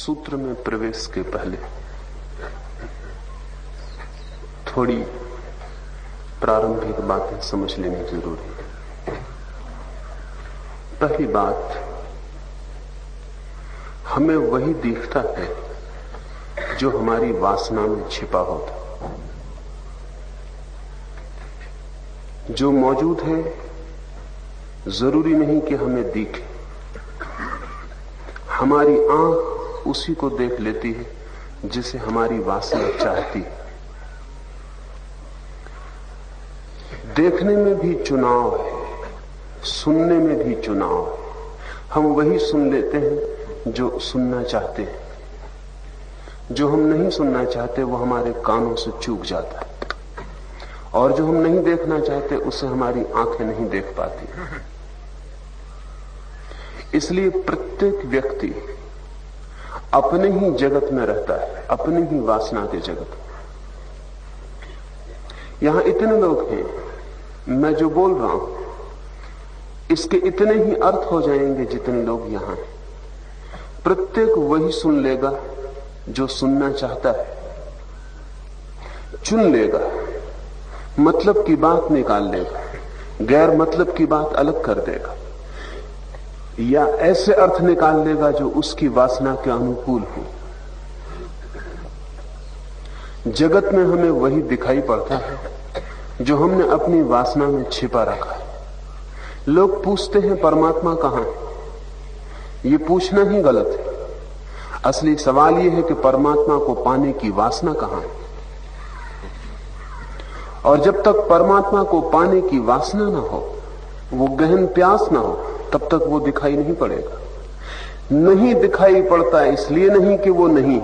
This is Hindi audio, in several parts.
सूत्र में प्रवेश के पहले थोड़ी प्रारंभिक बातें समझ लेनी जरूरी है। पहली बात, हमें वही दिखता है जो हमारी वासना में छिपा होता। जो मौजूद है जरूरी नहीं कि हमें दिखे। हमारी आंख उसी को देख लेती है जिसे हमारी वासना चाहती है। देखने में भी चुनाव है, सुनने में भी चुनाव है। हम वही सुन लेते हैं जो सुनना चाहते हैं। जो हम नहीं सुनना चाहते वो हमारे कानों से चूक जाता है, और जो हम नहीं देखना चाहते उसे हमारी आंखें नहीं देख पाती। इसलिए प्रत्येक व्यक्ति अपने ही जगत में रहता है, अपनी ही वासना के जगत में। यहां इतने लोग हैं, मैं जो बोल रहा हूं इसके इतने ही अर्थ हो जाएंगे जितने लोग यहां हैं। प्रत्येक वही सुन लेगा जो सुनना चाहता है, चुन लेगा, मतलब की बात निकाल लेगा, गैर मतलब की बात अलग कर देगा, या ऐसे अर्थ निकाल लेगा जो उसकी वासना के अनुकूल हो। जगत में हमें वही दिखाई पड़ता है जो हमने अपनी वासना में छिपा रखा है। लोग पूछते हैं परमात्मा कहां है। ये पूछना ही गलत है। असली सवाल यह है कि परमात्मा को पाने की वासना कहां है। और जब तक परमात्मा को पाने की वासना ना हो, वो गहन प्यास ना हो, तब तक वो दिखाई नहीं पड़ेगा। नहीं दिखाई पड़ता इसलिए नहीं कि वो नहीं,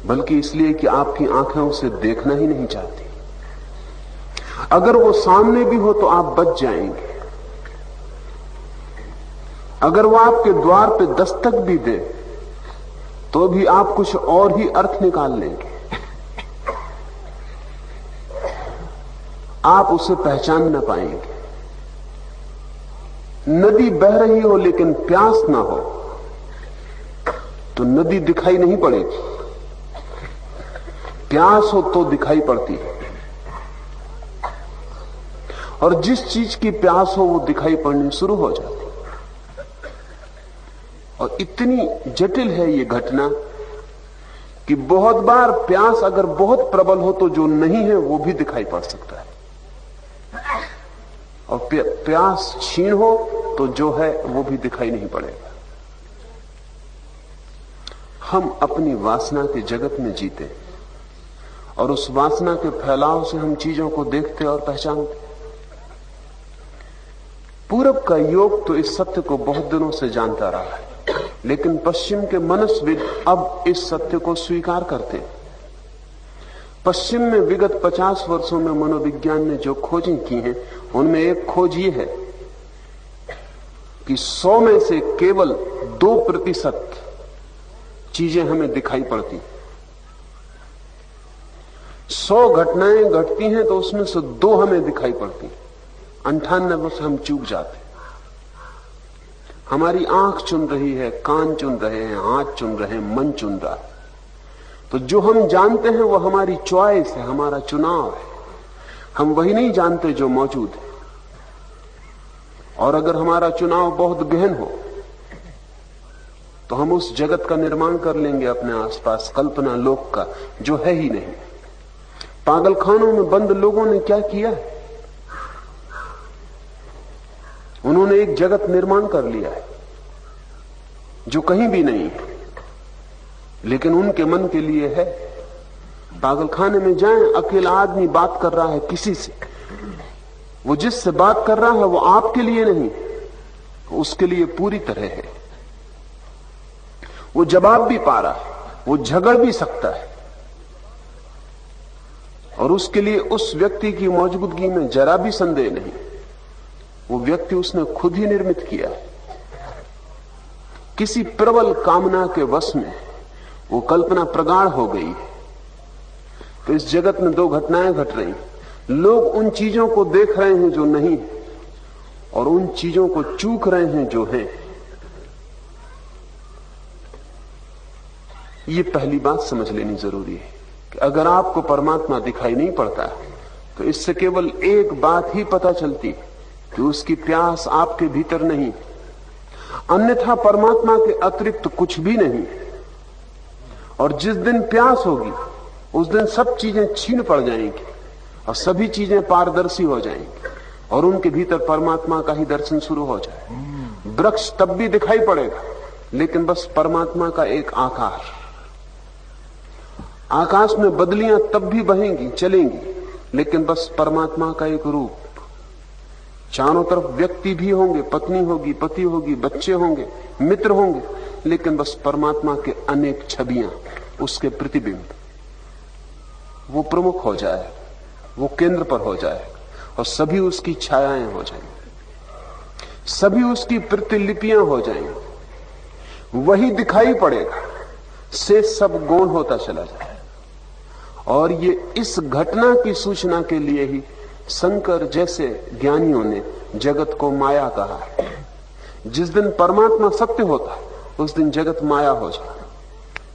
बल्कि इसलिए कि आपकी आंखें उसे देखना ही नहीं चाहती। अगर वो सामने भी हो तो आप बच जाएंगे। अगर वो आपके द्वार पे दस्तक भी दे तो भी आप कुछ और ही अर्थ निकाल लेंगे। आप उसे पहचान न पाएंगे। नदी बह रही हो लेकिन प्यास ना हो तो नदी दिखाई नहीं पड़ेगी। प्यास हो तो दिखाई पड़ती है। और जिस चीज की प्यास हो वो दिखाई पड़नी शुरू हो जाती है। और इतनी जटिल है ये घटना कि बहुत बार प्यास अगर बहुत प्रबल हो तो जो नहीं है वो भी दिखाई पड़ सकता है, और प्यास क्षीण हो तो जो है वो भी दिखाई नहीं पड़ेगा। हम अपनी वासना के जगत में जीते और उस वासना के फैलाव से हम चीजों को देखते और पहचानते। पूरब का योग तो इस सत्य को बहुत दिनों से जानता रहा है, लेकिन पश्चिम के मनस्विद अब इस सत्य को स्वीकार करते हैं। पश्चिम में विगत 50 वर्षों में मनोविज्ञान ने जो खोजें की हैं, उनमें एक खोज ये है कि 100 में से केवल 2% चीजें हमें दिखाई पड़ती। 100 घटनाएं घटती हैं तो उसमें से 2 हमें दिखाई पड़ती, 98 से हम चूक जाते। हमारी आंख चुन रही है, कान चुन रहे हैं, हाथ चुन रहे हैं, मन चुन रहा है। तो जो हम जानते हैं वो हमारी चॉइस है, हमारा चुनाव है। हम वही नहीं जानते जो मौजूद है। और अगर हमारा चुनाव बहुत गहन हो तो हम उस जगत का निर्माण कर लेंगे अपने आसपास, कल्पना लोक का, जो है ही नहीं। पागलखानों में बंद लोगों ने क्या किया है? उन्होंने एक जगत निर्माण कर लिया है जो कहीं भी नहीं है, लेकिन उनके मन के लिए है। पागलखाने में जाएं, अकेला आदमी बात कर रहा है किसी से, वो जिससे बात कर रहा है वो आपके लिए नहीं, उसके लिए पूरी तरह है। वो जवाब भी पा रहा है, वो झगड़ भी सकता है, और उसके लिए उस व्यक्ति की मौजूदगी में जरा भी संदेह नहीं। वो व्यक्ति उसने खुद ही निर्मित किया है। किसी प्रबल कामना के वश में वो कल्पना प्रगाढ़ हो गई है। तो इस जगत में 2 घटनाएं घट रही। लोग उन चीजों को देख रहे हैं जो नहीं, और उन चीजों को चूक रहे हैं जो हैं। ये पहली बात समझ लेनी जरूरी है कि अगर आपको परमात्मा दिखाई नहीं पड़ता तो इससे केवल एक बात ही पता चलती कि उसकी प्यास आपके भीतर नहीं, अन्यथा परमात्मा के अतिरिक्त कुछ भी नहीं। और जिस दिन प्यास होगी उस दिन सब चीजें छीन पड़ जाएंगी और सभी चीजें पारदर्शी हो जाएंगी और उनके भीतर परमात्मा का ही दर्शन शुरू हो जाए। वृक्ष तब भी दिखाई पड़ेगा लेकिन बस परमात्मा का एक आकार। आकाश में बदलियां तब भी बहेंगी चलेंगी लेकिन बस परमात्मा का एक रूप। चारों तरफ व्यक्ति भी होंगे, पत्नी होगी, पति होगी, बच्चे होंगे, मित्र होंगे, लेकिन बस परमात्मा के अनेक छवियां, उसके प्रतिबिंब। वो प्रमुख हो जाए, वो केंद्र पर हो जाए और सभी उसकी छायाएं हो जाएंगी, सभी उसकी प्रतिलिपियां हो जाएंगी। वही दिखाई पड़ेगा, से सब गौण होता चला जाए। और ये इस घटना की सूचना के लिए ही शंकर जैसे ज्ञानियों ने जगत को माया कहा है। जिस दिन परमात्मा सत्य होता है उस दिन जगत माया हो जाता है,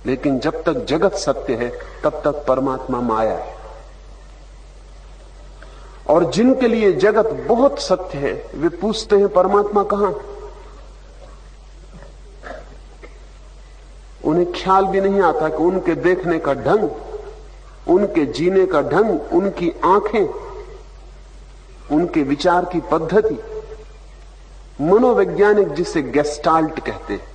लेकिन जब तक जगत सत्य है तब तक परमात्मा माया है। और जिनके लिए जगत बहुत सत्य है वे पूछते हैं परमात्मा कहां। उन्हें ख्याल भी नहीं आता कि उनके देखने का ढंग, उनके जीने का ढंग, उनकी आंखें, उनके विचार की पद्धति, मनोवैज्ञानिक जिसे गेस्टाल्ट कहते हैं,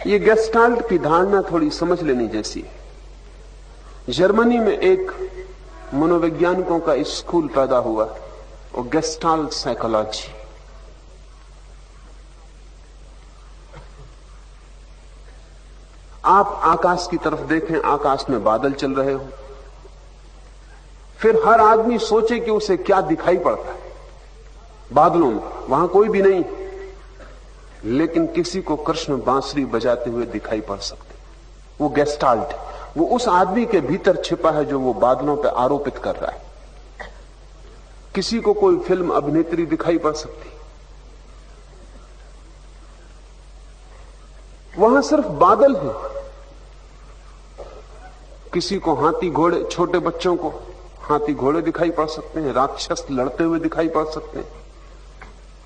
ये गेस्टाल्ट की धारणा थोड़ी समझ लेनी जैसी है। जर्मनी में एक मनोवैज्ञानिकों का स्कूल पैदा हुआ और गेस्टाल्ट साइकोलॉजी। आप आकाश की तरफ देखें, आकाश में बादल चल रहे हो, फिर हर आदमी सोचे कि उसे क्या दिखाई पड़ता है बादलों में। वहां कोई भी नहीं, लेकिन किसी को कृष्ण बांसुरी बजाते हुए दिखाई पड़ सकते। वो गेस्टाल्ट, वो उस आदमी के भीतर छिपा है जो वो बादलों पर आरोपित कर रहा है। किसी को कोई फिल्म अभिनेत्री दिखाई पड़ सकती, वहां सिर्फ बादल है। किसी को हाथी घोड़े, छोटे बच्चों को हाथी घोड़े दिखाई पड़ सकते हैं, राक्षस लड़ते हुए दिखाई पड़ सकते हैं,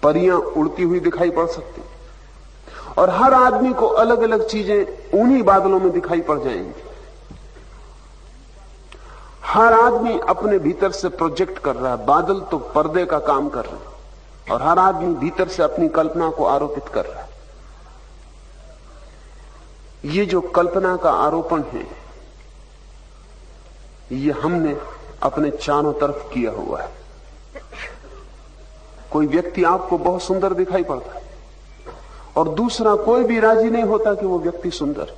परियां उड़ती हुई दिखाई पड़ सकती हैं, और हर आदमी को अलग अलग चीजें उन्हीं बादलों में दिखाई पड़ जाएंगी। हर आदमी अपने भीतर से प्रोजेक्ट कर रहा है, बादल तो पर्दे का काम कर रहे हैं और हर आदमी भीतर से अपनी कल्पना को आरोपित कर रहा है। ये जो कल्पना का आरोपण है ये हमने अपने चारों तरफ किया हुआ है। कोई व्यक्ति आपको बहुत सुंदर दिखाई पड़ता है और दूसरा कोई भी राजी नहीं होता कि वो व्यक्ति सुंदर,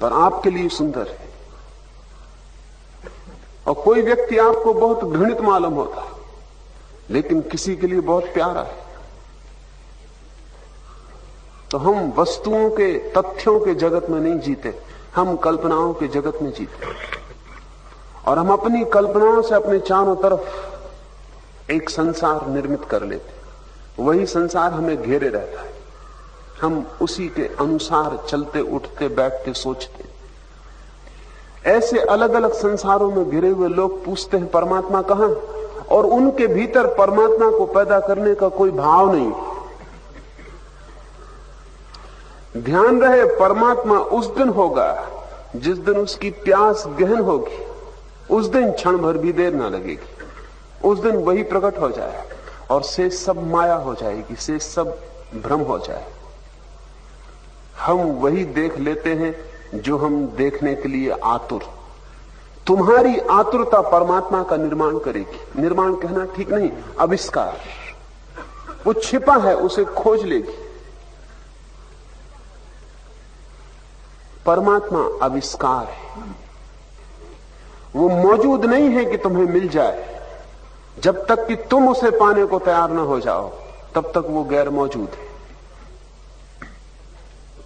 पर आपके लिए सुंदर है। और कोई व्यक्ति आपको बहुत घृणित मालूम होता है लेकिन किसी के लिए बहुत प्यारा है। तो हम वस्तुओं के, तथ्यों के जगत में नहीं जीते, हम कल्पनाओं के जगत में जीते। और हम अपनी कल्पनाओं से अपने चारों तरफ एक संसार निर्मित कर लेते। वही संसार हमें घेरे रहता है, हम उसी के अनुसार चलते, उठते, बैठते, सोचते। ऐसे अलग अलग संसारों में घिरे हुए लोग पूछते हैं परमात्मा कहां, और उनके भीतर परमात्मा को पैदा करने का कोई भाव नहीं। ध्यान रहे, परमात्मा उस दिन होगा जिस दिन उसकी प्यास गहन होगी। उस दिन क्षण भर भी देर ना लगेगी, उस दिन वही प्रकट हो जाए और से सब माया हो जाएगी, से सब भ्रम हो जाए। हम वही देख लेते हैं जो हम देखने के लिए आतुर। तुम्हारी आतुरता परमात्मा का निर्माण करेगी। निर्माण कहना ठीक नहीं, आविष्कार। वो छिपा है, उसे खोज लेगी। परमात्मा आविष्कार है, वो मौजूद नहीं है कि तुम्हें मिल जाए। जब तक कि तुम उसे पाने को तैयार ना हो जाओ तब तक वो गैर मौजूद है,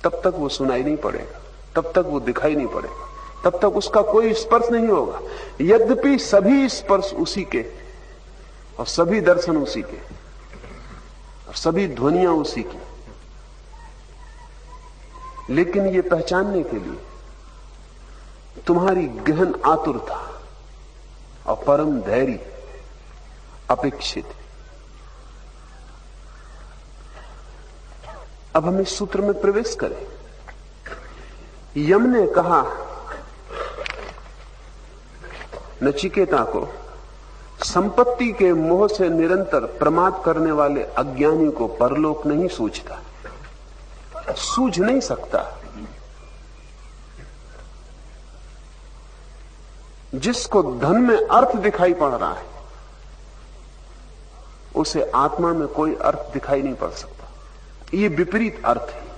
तब तक वो सुनाई नहीं पड़ेगा, तब तक वो दिखाई नहीं पड़ेगा, तब तक उसका कोई स्पर्श नहीं होगा। यद्यपि सभी स्पर्श उसी के और सभी दर्शन उसी के और सभी ध्वनियां उसी की, लेकिन ये पहचानने के लिए तुम्हारी गहन आतुरता और परम धैर्य अपेक्षित है। अब हम इस सूत्र में प्रवेश करें। यम ने कहा नचिकेता को, संपत्ति के मोह से निरंतर प्रमाद करने वाले अज्ञानी को परलोक नहीं सूझता, सूझ नहीं सकता। जिसको धन में अर्थ दिखाई पड़ रहा है उसे आत्मा में कोई अर्थ दिखाई नहीं पड़ सकता। ये विपरीत अर्थ है।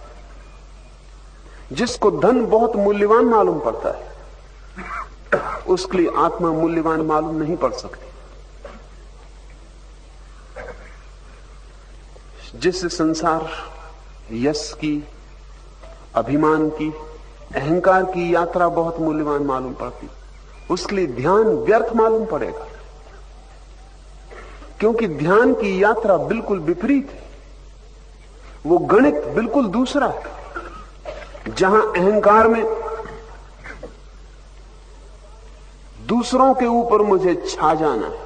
जिसको धन बहुत मूल्यवान मालूम पड़ता है उसके लिए आत्मा मूल्यवान मालूम नहीं पड़ सकती। जिस संसार यश की, अभिमान की, अहंकार की यात्रा बहुत मूल्यवान मालूम पड़ती, उसके लिए ध्यान व्यर्थ मालूम पड़ेगा, क्योंकि ध्यान की यात्रा बिल्कुल विपरीत है। वो गणित बिल्कुल दूसरा है। जहां अहंकार में दूसरों के ऊपर मुझे छा जाना है,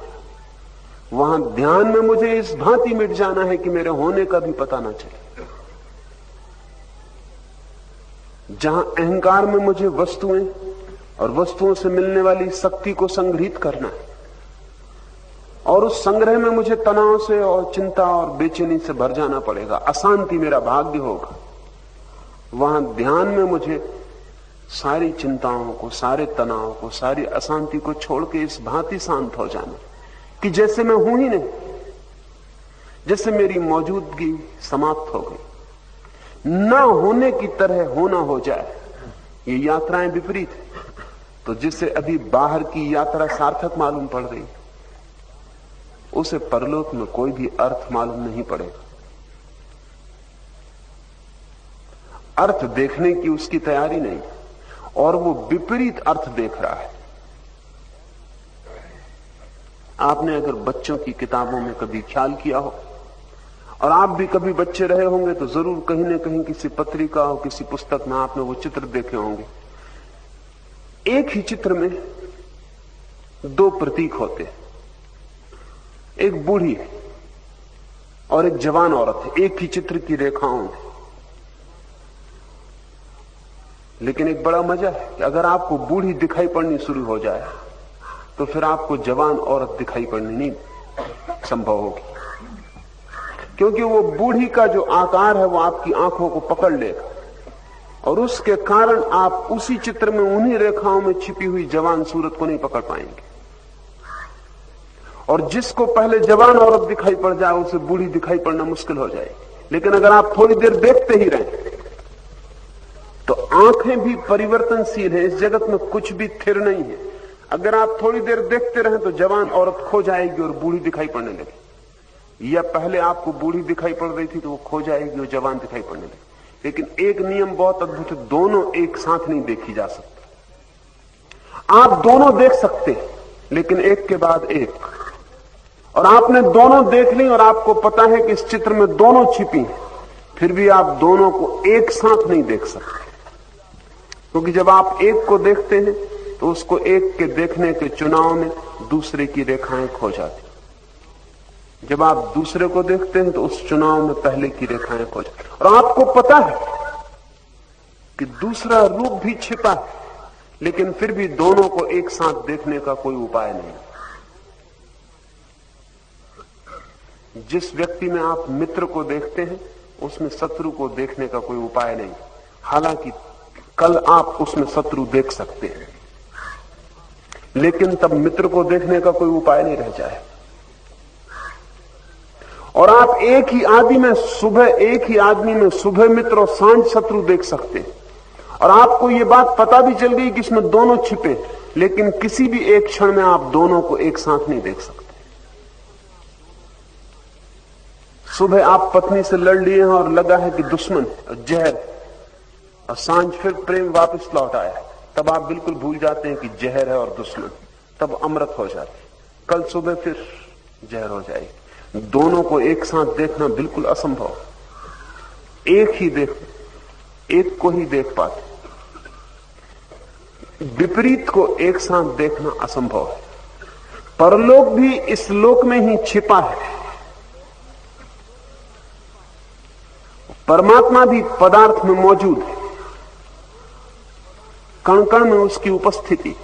वहां ध्यान में मुझे इस भांति मिट जाना है कि मेरे होने का भी पता ना चले। जहां अहंकार में मुझे वस्तुएं और वस्तुओं से मिलने वाली शक्ति को संग्रहित करना है और उस संग्रह में मुझे तनाव से और चिंता और बेचैनी से भर जाना पड़ेगा, अशांति मेरा भाग्य होगा, वहां ध्यान में मुझे सारी चिंताओं को, सारे तनाव को, सारी अशांति को छोड़ के इस भांति शांत हो जाना कि जैसे मैं हूं ही नहीं, जैसे मेरी मौजूदगी समाप्त हो गई, ना होने की तरह होना हो जाए। ये यात्राएं विपरीत है। तो जिसे अभी बाहर की यात्रा सार्थक मालूम पड़ रही, उसे परलोक में कोई भी अर्थ मालूम नहीं पड़ेगा। अर्थ देखने की उसकी तैयारी नहीं, और वो विपरीत अर्थ देख रहा है। आपने अगर बच्चों की किताबों में कभी ख्याल किया हो, और आप भी कभी बच्चे रहे होंगे, तो जरूर कहीं न कहीं किसी पत्रिका और किसी पुस्तक में आपने वो चित्र देखे होंगे। एक ही चित्र में दो प्रतीक होते हैं, एक बूढ़ी है और एक जवान औरत है, एक ही चित्र की रेखाओं में। लेकिन एक बड़ा मजा है कि अगर आपको बूढ़ी दिखाई पड़नी शुरू हो जाए तो फिर आपको जवान औरत दिखाई पड़नी नहीं संभव होगी, क्योंकि वो बूढ़ी का जो आकार है वो आपकी आंखों को पकड़ लेगा और उसके कारण आप उसी चित्र में उन्हीं रेखाओं में छिपी हुई जवान सूरत को नहीं पकड़ पाएंगे। और जिसको पहले जवान औरत दिखाई पड़ जाए उसे बूढ़ी दिखाई पड़ना मुश्किल हो जाएगी। लेकिन अगर आप थोड़ी देर देखते ही रहें तो आंखें भी परिवर्तनशील हैं, इस जगत में कुछ भी स्थिर नहीं है। अगर आप थोड़ी देर देखते रहें तो जवान औरत खो जाएगी और बूढ़ी दिखाई पड़ने लगी, या पहले आपको बूढ़ी दिखाई पड़ रही थी तो वो खो जाएगी और जवान दिखाई पड़ने लगी। लेकिन एक नियम बहुत अद्भुत है, दोनों एक साथ नहीं देखी जा सकती। आप दोनों देख सकते हैं लेकिन एक के बाद एक, और आपने दोनों देख ली और आपको पता है कि इस चित्र में दोनों छिपी हैं, फिर भी आप दोनों को एक साथ नहीं देख सकते, क्योंकि जब आप एक को देखते हैं तो उसको एक के देखने के चुनाव में दूसरे की रेखाएं खो जाती। जब आप दूसरे को देखते हैं तो उस चुनाव में पहले की रेखाएं खो जाती। और आपको पता है कि दूसरा रूप भी छिपा है, लेकिन फिर भी दोनों को एक साथ देखने का कोई उपाय नहीं। जिस व्यक्ति में आप मित्र को देखते हैं उसमें शत्रु को देखने का कोई उपाय नहीं, हालांकि कल आप उसमें शत्रु देख सकते हैं, लेकिन तब मित्र को देखने का कोई उपाय नहीं रह जाए। और आप एक ही आदमी में सुबह मित्र और सांझ शत्रु देख सकते हैं, और आपको यह बात पता भी चल गई कि इसमें दोनों छिपे, लेकिन किसी भी एक क्षण में आप दोनों को एक साथ नहीं देख सकते। सुबह आप पत्नी से लड़ लिए हैं और लगा है कि दुश्मन और जहर, और सांझ फिर प्रेम वापस लौट आया, तब आप बिल्कुल भूल जाते हैं कि जहर है और दुश्मन, तब अमृत हो जाती। कल सुबह फिर जहर हो जाएगी। दोनों को एक साथ देखना बिल्कुल असंभव। एक ही देख, एक को ही देख पाते, विपरीत को एक साथ देखना असंभव है। परलोक भी इस लोक में ही छिपा है, परमात्मा भी पदार्थ में मौजूद है, कण कण में उसकी उपस्थिति।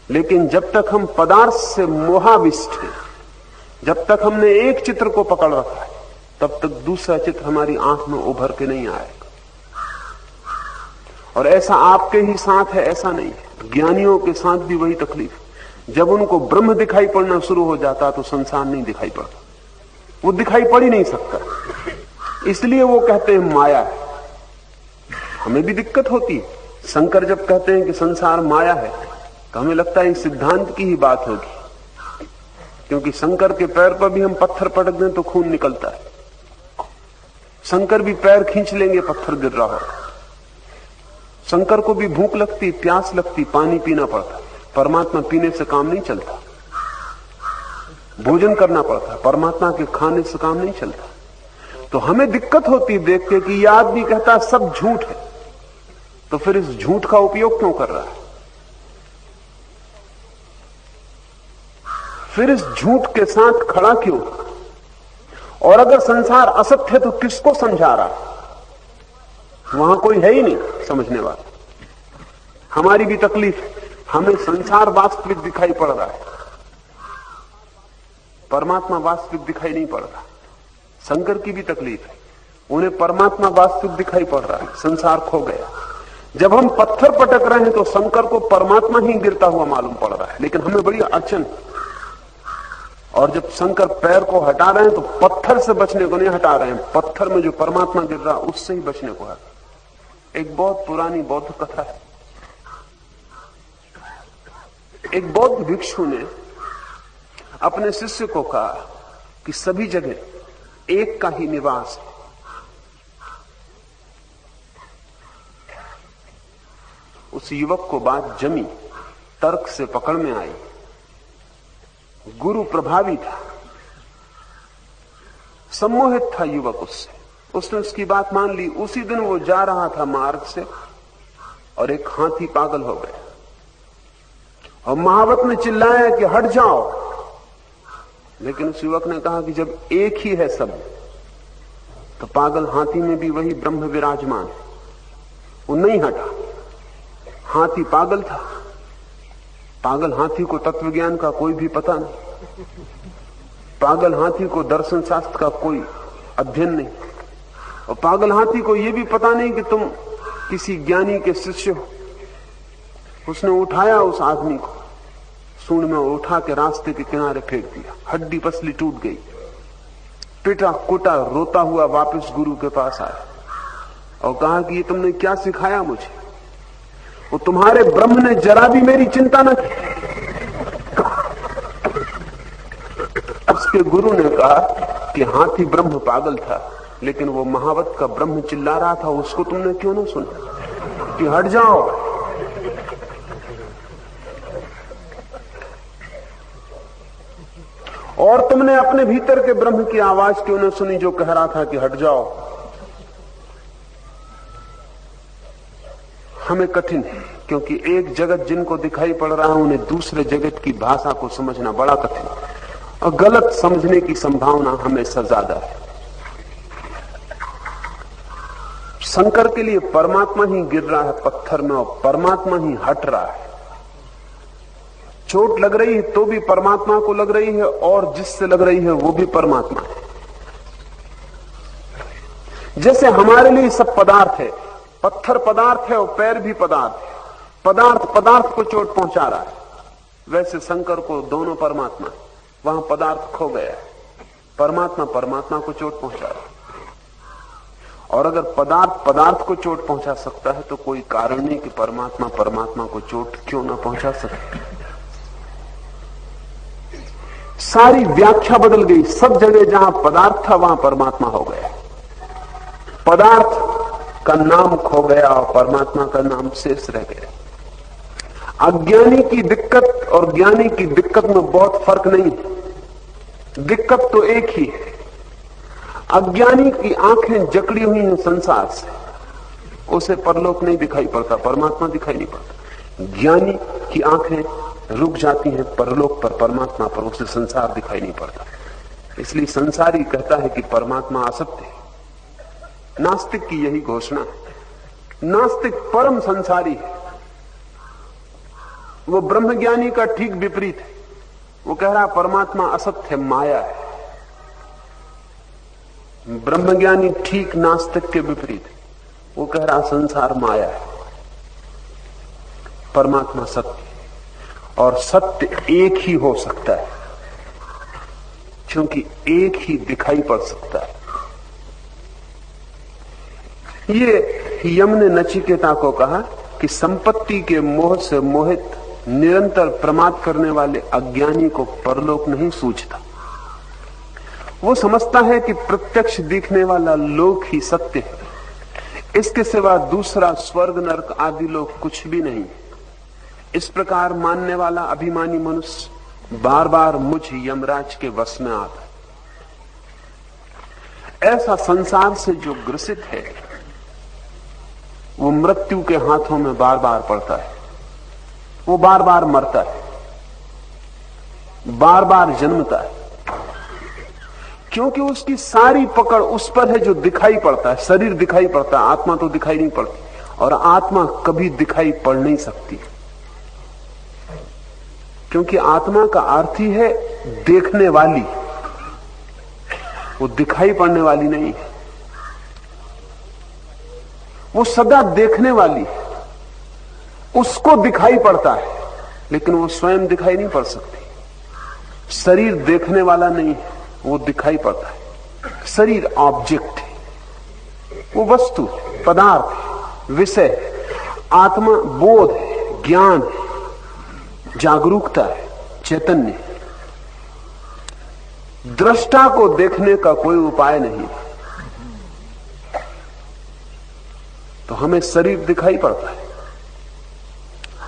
लेकिन जब तक हम पदार्थ से मोहाविष्ट हैं, जब तक हमने एक चित्र को पकड़ रखा है, तब तक दूसरा चित्र हमारी आंख में उभर के नहीं आएगा। और ऐसा आपके ही साथ है ऐसा नहीं है, ज्ञानियों के साथ भी वही तकलीफ है। जब उनको ब्रह्म दिखाई पड़ना शुरू हो जाता तो संसार नहीं दिखाई पड़ता, वो दिखाई पड़ ही नहीं सकता। इसलिए वो कहते हैं माया है। हमें भी दिक्कत होती है। शंकर जब कहते हैं कि संसार माया है तो हमें लगता है सिद्धांत की ही बात होगी, क्योंकि शंकर के पैर पर भी हम पत्थर पटक दें तो खून निकलता है। शंकर भी पैर खींच लेंगे, पत्थर गिर रहा हो। शंकर को भी भूख लगती, प्यास लगती, पानी पीना पड़ता। परमात्मा पीने से काम नहीं चलता, भोजन करना पड़ता। परमात्मा के खाने से काम नहीं चलता। तो हमें दिक्कत होती देख के कि यह आदमी कहता सब झूठ है, तो फिर इस झूठ का उपयोग क्यों कर रहा है? फिर इस झूठ के साथ खड़ा क्यों? और अगर संसार असत्य है तो किसको समझा रहा है? वहां कोई है ही नहीं समझने वाला। हमारी भी तकलीफ है, हमें संसार वास्तविक दिखाई पड़ रहा है, परमात्मा वास्तविक दिखाई नहीं पड़ रहा। शंकर की भी तकलीफ है, उन्हें परमात्मा वास्तविक दिखाई पड़ रहा है, संसार खो गया। जब हम पत्थर पटक रहे हैं तो शंकर को परमात्मा ही गिरता हुआ मालूम पड़ रहा है, लेकिन हमें बड़ी अड़चन। और जब शंकर पैर को हटा रहे हैं तो पत्थर से बचने को नहीं हटा रहे हैं, पत्थर में जो परमात्मा गिर रहा है उससे ही बचने को है। एक बहुत पुरानी बौद्ध कथा है। एक बौद्ध भिक्षु ने अपने शिष्य को कहा कि सभी जगह एक का ही निवास है। उस युवक को बात जमी, तर्क से पकड़ में आई। गुरु प्रभावी था, सम्मोहित था युवक उससे। उसने उसकी बात मान ली। उसी दिन वो जा रहा था मार्ग से और एक हाथी पागल हो गया और महावत ने चिल्लाया कि हट जाओ। लेकिन उस युवक ने कहा कि जब एक ही है सब, तो पागल हाथी में भी वही ब्रह्म विराजमान है। वो नहीं हटा। हाथी पागल था, पागल हाथी को तत्व ज्ञान का कोई भी पता नहीं, पागल हाथी को दर्शन शास्त्र का कोई अध्ययन नहीं, और पागल हाथी को यह भी पता नहीं कि तुम किसी ज्ञानी के शिष्य हो। उसने उठाया उस आदमी को, सूंड में उठा के रास्ते के किनारे फेंक दिया। हड्डी पसली टूट गई। पिटा कुटा रोता हुआ वापस गुरु के पास आया और कहा कि ये तुमने क्या सिखाया मुझे? वो तुम्हारे ब्रह्म ने जरा भी मेरी चिंता न की। उसके गुरु ने कहा कि हाथी ब्रह्म पागल था, लेकिन वो महावत का ब्रह्म चिल्ला रहा था, उसको तुमने क्यों ना सुना कि हट जाओ? और तुमने अपने भीतर के ब्रह्म की आवाज क्यों ना सुनी जो कह रहा था कि हट जाओ? हमें कठिन है, क्योंकि एक जगत जिनको दिखाई पड़ रहा है उन्हें दूसरे जगत की भाषा को समझना बड़ा कठिन है, और गलत समझने की संभावना हमेशा ज्यादा है। शंकर के लिए परमात्मा ही गिर रहा है पत्थर में और परमात्मा ही हट रहा है। चोट लग रही है तो भी परमात्मा को लग रही है, और जिससे लग रही है वो भी परमात्मा है। जैसे हमारे लिए सब पदार्थ है, पत्थर पदार्थ है और पैर भी पदार्थ है, पदार्थ पदार्थ को चोट पहुंचा रहा है, वैसे शंकर को दोनों परमात्मा है। वहां पदार्थ खो गया है, परमात्मा परमात्मा को चोट पहुंचा रहा है। और अगर पदार्थ पदार्थ को चोट पहुंचा सकता है तो कोई कारण नहीं कि परमात्मा परमात्मा को चोट क्यों ना पहुंचा सके। सारी व्याख्या बदल गई। सब जगह जहां पदार्थ था वहां परमात्मा हो गया। पदार्थ का नाम खो गया और परमात्मा का नाम शेष रह गया। अज्ञानी की दिक्कत और ज्ञानी की दिक्कत में बहुत फर्क नहीं है, दिक्कत तो एक ही है। अज्ञानी की आंखें जकड़ी हुई हैं संसार से, उसे परलोक नहीं दिखाई पड़ता, परमात्मा दिखाई नहीं पड़ता। ज्ञानी की आंखें रुक जाती हैं परलोक पर, परमात्मा पर, उसे संसार दिखाई नहीं पड़ता। इसलिए संसारी कहता है कि परमात्मा असत्य है। नास्तिक की यही घोषणा है। नास्तिक परम संसारी है, वो ब्रह्मज्ञानी का ठीक विपरीत है। वो कह रहा परमात्मा असत्य है, माया है। ब्रह्मज्ञानी ठीक नास्तिक के विपरीत है, वो कह रहा संसार माया है, परमात्मा सत्य है। और सत्य एक ही हो सकता है, क्योंकि एक ही दिखाई पड़ सकता है। ये यम ने नचिकेता को कहा कि संपत्ति के मोह से मोहित निरंतर प्रमाद करने वाले अज्ञानी को परलोक नहीं सूझता। वो समझता है कि प्रत्यक्ष दिखने वाला लोक ही सत्य है, इसके सिवा दूसरा स्वर्ग नरक आदि लोक कुछ भी नहीं। इस प्रकार मानने वाला अभिमानी मनुष्य बार बार मुझ यमराज के वश में आता है। ऐसा संसार से जो ग्रसित है वो मृत्यु के हाथों में बार बार पड़ता है, वो बार बार मरता है, बार बार जन्मता है, क्योंकि उसकी सारी पकड़ उस पर है जो दिखाई पड़ता है। शरीर दिखाई पड़ता है, आत्मा तो दिखाई नहीं पड़ती, और आत्मा कभी दिखाई पड़ नहीं सकती, क्योंकि आत्मा का अर्थ ही है देखने वाली, वो दिखाई पड़ने वाली नहीं है। वो सदा देखने वाली है, उसको दिखाई पड़ता है, लेकिन वो स्वयं दिखाई नहीं पड़ सकती। शरीर देखने वाला नहीं है, वो दिखाई पड़ता है। शरीर ऑब्जेक्ट है, वो वस्तु, पदार्थ, विषय। आत्मा बोध है, ज्ञान है, जागरूकता है, चैतन्य। दृष्टा को देखने का कोई उपाय नहीं, तो हमें शरीर दिखाई पड़ता है।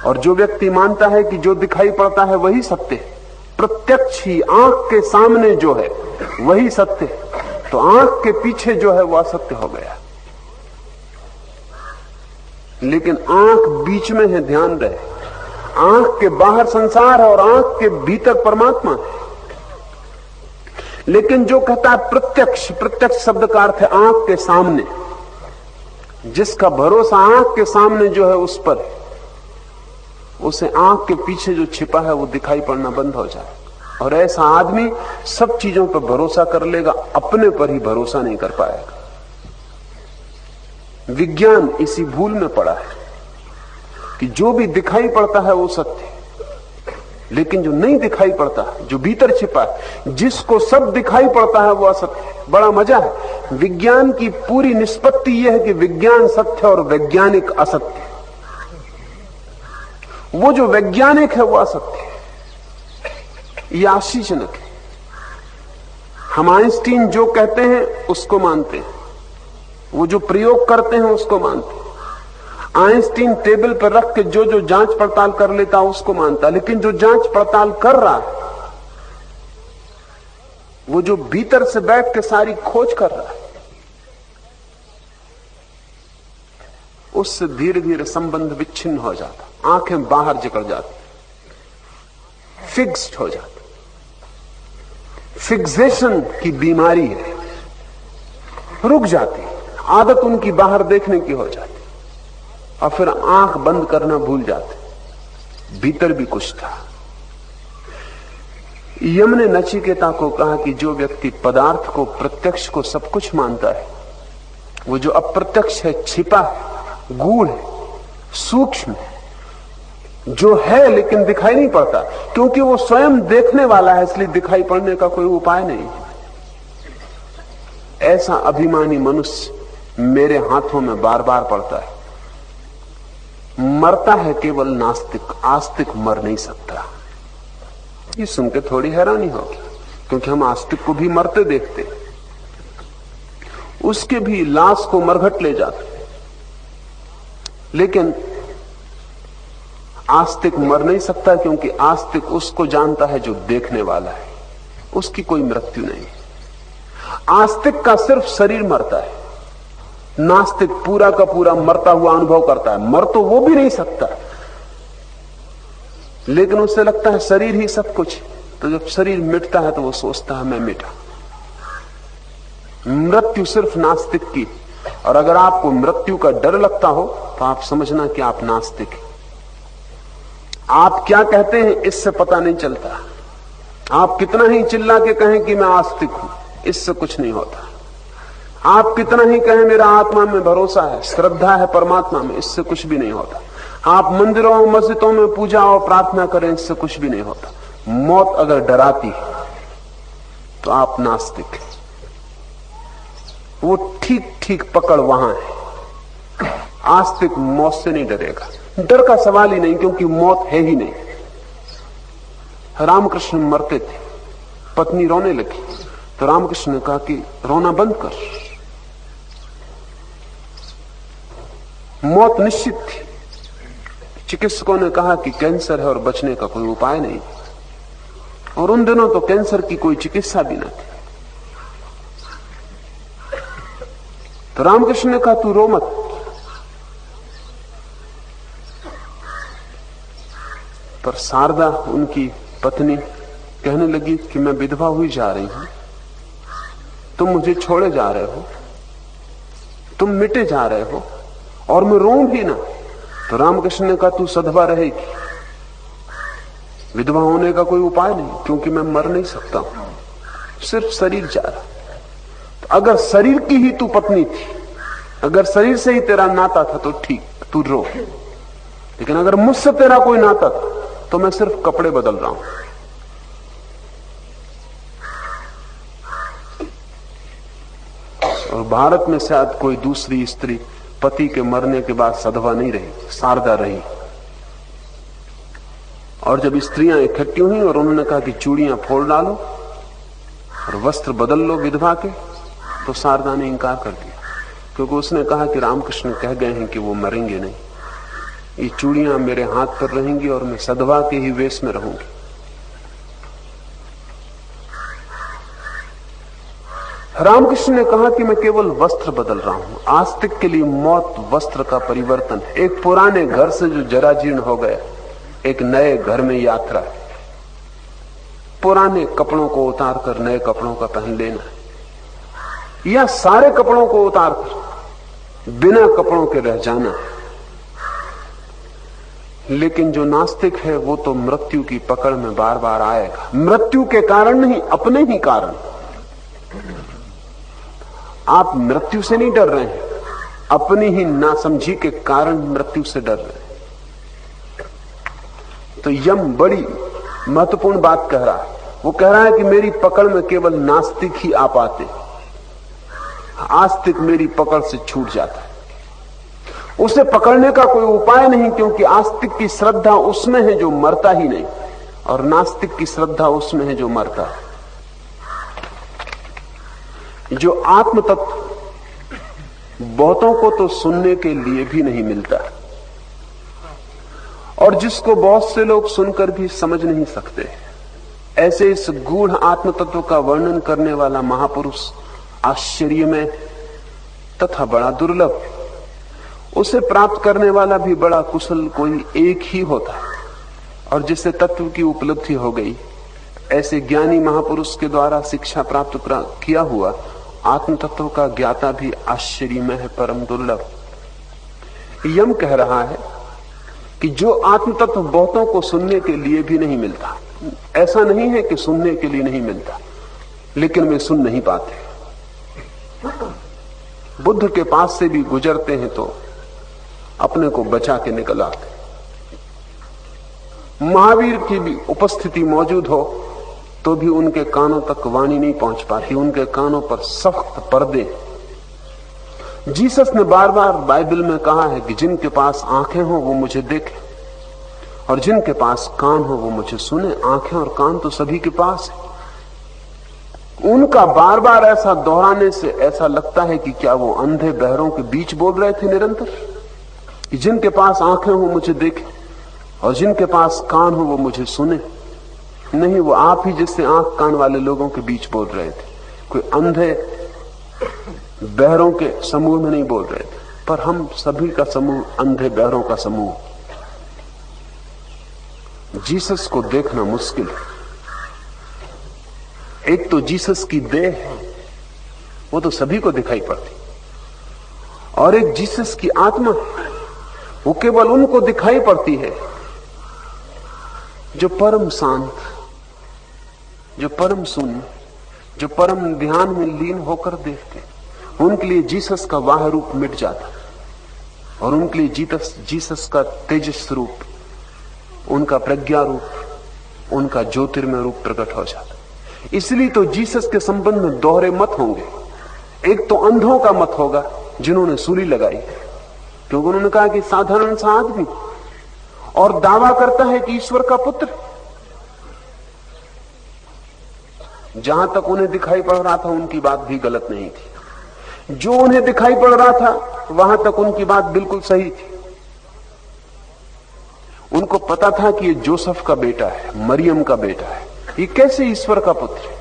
और जो व्यक्ति मानता है कि जो दिखाई पड़ता है वही सत्य है, प्रत्यक्ष ही आंख के सामने जो है वही सत्य है, तो आंख के पीछे जो है वह असत्य हो गया। लेकिन आंख बीच में है, ध्यान रहे। आंख के बाहर संसार है और आंख के भीतर परमात्मा है। लेकिन जो कहता है प्रत्यक्ष, प्रत्यक्ष शब्द का अर्थ है आंख के सामने, जिसका भरोसा आंख के सामने जो है उस पर, उसे आंख के पीछे जो छिपा है वो दिखाई पड़ना बंद हो जाए। और ऐसा आदमी सब चीजों पर भरोसा कर लेगा, अपने पर ही भरोसा नहीं कर पाएगा। विज्ञान इसी भूल में पड़ा है कि जो भी दिखाई पड़ता है वो सत्य है, लेकिन जो नहीं दिखाई पड़ता, जो भीतर छिपा है, जिसको सब दिखाई पड़ता है वो असत्य है। बड़ा मजा है, विज्ञान की पूरी निष्पत्ति यह है कि विज्ञान सत्य और वैज्ञानिक असत्य। वो जो वैज्ञानिक है वो असत्य है, यह आश्चर्यजनक है। हम आइंस्टीन जो कहते हैं उसको मानते हैं, वो जो प्रयोग करते हैं उसको मानते हैं। आइंस्टीन टेबल पर रख के जो जो जांच पड़ताल कर लेता है उसको मानता, लेकिन जो जांच पड़ताल कर रहा है, वो जो भीतर से बैठ के सारी खोज कर रहा है, उससे धीरे धीरे संबंध विच्छिन्न हो जाता, आंखें बाहर जकड़ जाती, फिक्स्ड हो जाती। फिक्सेशन की बीमारी है, रुक जाती, आदत उनकी बाहर देखने की हो जाती, और फिर आंख बंद करना भूल जाते, भीतर भी कुछ था। यम ने नचिकेता को कहा कि जो व्यक्ति पदार्थ को, प्रत्यक्ष को सब कुछ मानता है, वो जो अप्रत्यक्ष है, छिपा है, गूढ़ है, सूक्ष्म है, जो है लेकिन दिखाई नहीं पड़ता, क्योंकि वो स्वयं देखने वाला है, इसलिए दिखाई पड़ने का कोई उपाय नहीं। ऐसा अभिमानी मनुष्य मेरे हाथों में बार बार पड़ता है। मरता है केवल नास्तिक, आस्तिक मर नहीं सकता। ये सुन के थोड़ी हैरानी होगी, क्योंकि हम आस्तिक को भी मरते देखते, उसके भी लाश को मरघट ले जाते, लेकिन आस्तिक मर नहीं सकता, क्योंकि आस्तिक उसको जानता है जो देखने वाला है, उसकी कोई मृत्यु नहीं। आस्तिक का सिर्फ शरीर मरता है, नास्तिक पूरा का पूरा मरता हुआ अनुभव करता है। मर तो वो भी नहीं सकता, लेकिन उसे लगता है शरीर ही सब कुछ। तो जब शरीर मिटता है तो वो सोचता है मैं मिटा। मृत्यु सिर्फ नास्तिक की। और अगर आपको मृत्यु का डर लगता हो तो आप समझना कि आप नास्तिक हैं। आप क्या कहते हैं इससे पता नहीं चलता। आप कितना ही चिल्ला के कहें कि मैं आस्तिक हूं, इससे कुछ नहीं होता। आप कितना ही कहें मेरा आत्मा में भरोसा है, श्रद्धा है परमात्मा में, इससे कुछ भी नहीं होता। आप मंदिरों और मस्जिदों में पूजा और प्रार्थना करें, इससे कुछ भी नहीं होता। मौत अगर डराती है तो आप नास्तिक हैं। वो ठीक ठीक पकड़ वहां है। आस्तिक मौत से नहीं डरेगा, डर का सवाल ही नहीं, क्योंकि मौत है ही नहीं। रामकृष्ण मरते थे, पत्नी रोने लगी तो रामकृष्ण ने कहा कि रोना बंद कर, मौत निश्चित थी। चिकित्सकों ने कहा कि कैंसर है और बचने का कोई उपाय नहीं, और उन दिनों तो कैंसर की कोई चिकित्सा भी न थी। तो रामकृष्ण ने कहा तू रो मत। पर शारदा उनकी पत्नी कहने लगी कि मैं विधवा हुई जा रही हूं, तुम मुझे छोड़े जा रहे हो, तुम मिटे जा रहे हो, और मैं रोऊं भी ना। तो रामकृष्ण ने कहा तू सधवा रहेगी, विधवा होने का कोई उपाय नहीं, क्योंकि मैं मर नहीं सकता हूं, सिर्फ शरीर जा रहा। तो अगर शरीर की ही तू पत्नी थी, अगर शरीर से ही तेरा नाता था तो ठीक, तू रो। लेकिन अगर मुझसे तेरा कोई नाता था तो मैं सिर्फ कपड़े बदल रहा हूं। और भारत में शायद कोई दूसरी स्त्री पति के मरने के बाद सधवा नहीं रही, शारदा रही। और जब स्त्रियां इकट्ठी हुई और उन्होंने कहा कि चूड़ियां फोड़ डालो और वस्त्र बदल लो विधवा के, तो शारदा ने इंकार कर दिया, क्योंकि उसने कहा कि रामकृष्ण कह गए हैं कि वो मरेंगे नहीं, ये चूड़ियां मेरे हाथ पर रहेंगी और मैं सधवा के ही वेश में रहूंगी। रामकृष्ण ने कहा कि मैं केवल वस्त्र बदल रहा हूं। आस्तिक के लिए मौत वस्त्र का परिवर्तन है। एक पुराने घर से जो जराजीर्ण हो गया, एक नए घर में यात्रा है। पुराने कपड़ों को उतार कर नए कपड़ों का पहन लेना है, या सारे कपड़ों को उतार कर बिना कपड़ों के रह जाना है। लेकिन जो नास्तिक है वो तो मृत्यु की पकड़ में बार बार आएगा, मृत्यु के कारण नहीं, अपने ही कारण। आप मृत्यु से नहीं डर रहे हैं, अपनी ही नासमझी के कारण मृत्यु से डर रहे हैं। तो यम बड़ी महत्वपूर्ण बात कह रहा है। वो कह रहा है कि मेरी पकड़ में केवल नास्तिक ही आ पाते, आस्तिक मेरी पकड़ से छूट जाता है। उसे पकड़ने का कोई उपाय नहीं, क्योंकि आस्तिक की श्रद्धा उसमें है जो मरता ही नहीं, और नास्तिक की श्रद्धा उसमें है जो मरता है। जो आत्म तत्व बहुतों को तो सुनने के लिए भी नहीं मिलता, और जिसको बहुत से लोग सुनकर भी समझ नहीं सकते, ऐसे इस गूढ़ आत्म तत्व का वर्णन करने वाला महापुरुष आश्चर्य में तथा बड़ा दुर्लभ, उसे प्राप्त करने वाला भी बड़ा कुशल कोई एक ही होता है। और जिसे तत्व की उपलब्धि हो गई, ऐसे ज्ञानी महापुरुष के द्वारा शिक्षा प्राप्त किया हुआ आत्म तत्व का ज्ञाता भी आश्चर्य में है, परम दुर्लभ। यम कह रहा है कि जो आत्म तत्व बहुतों को सुनने के लिए भी नहीं मिलता, ऐसा नहीं है कि सुनने के लिए नहीं मिलता, लेकिन वे सुन नहीं पाते। बुद्ध के पास से भी गुजरते हैं तो अपने को बचा के निकल आते। महावीर की भी उपस्थिति मौजूद हो तो भी उनके कानों तक वाणी नहीं पहुंच पाती, उनके कानों पर सख्त पर्दे। जीसस ने बार बार बाइबल में कहा है कि जिनके पास आंखें हो वो मुझे देखें, और जिनके पास कान हो वो मुझे सुने। आंखें और कान तो सभी के पास है। उनका बार बार ऐसा दोहराने से ऐसा लगता है कि क्या वो अंधे बहरों के बीच बोल रहे थे निरंतर, कि जिनके पास आंखें हो मुझे देखें और जिनके पास कान हो वो मुझे सुने। नहीं, वो आप ही जैसे आंख कान वाले लोगों के बीच बोल रहे थे। कोई अंधे बहरों के समूह में नहीं बोल रहे थे, पर हम सभी का समूह अंधे बहरों का समूह। जीसस को देखना मुश्किल है। एक तो जीसस की देह है, वो तो सभी को दिखाई पड़ती, और एक जीसस की आत्मा है, वो केवल उनको दिखाई पड़ती है जो परम शांत, जो परम शून्य, जो परम ध्यान में लीन होकर देखते। उनके लिए जीसस का वाह रूप मिट जाता, और उनके लिए जीसस का तेजस रूप, उनका प्रज्ञा रूप, उनका ज्योतिर्मय रूप प्रकट हो जाता। इसलिए तो जीसस के संबंध में दोहरे मत होंगे। एक तो अंधों का मत होगा जिन्होंने सूली लगाई, क्योंकि उन्होंने कहा कि साधारण सा आदमी और दावा करता है कि ईश्वर का पुत्र। जहां तक उन्हें दिखाई पड़ रहा था उनकी बात भी गलत नहीं थी, जो उन्हें दिखाई पड़ रहा था वहां तक उनकी बात बिल्कुल सही थी। उनको पता था कि ये जोसेफ का बेटा है, मरियम का बेटा है, ये कैसे ईश्वर का पुत्र है।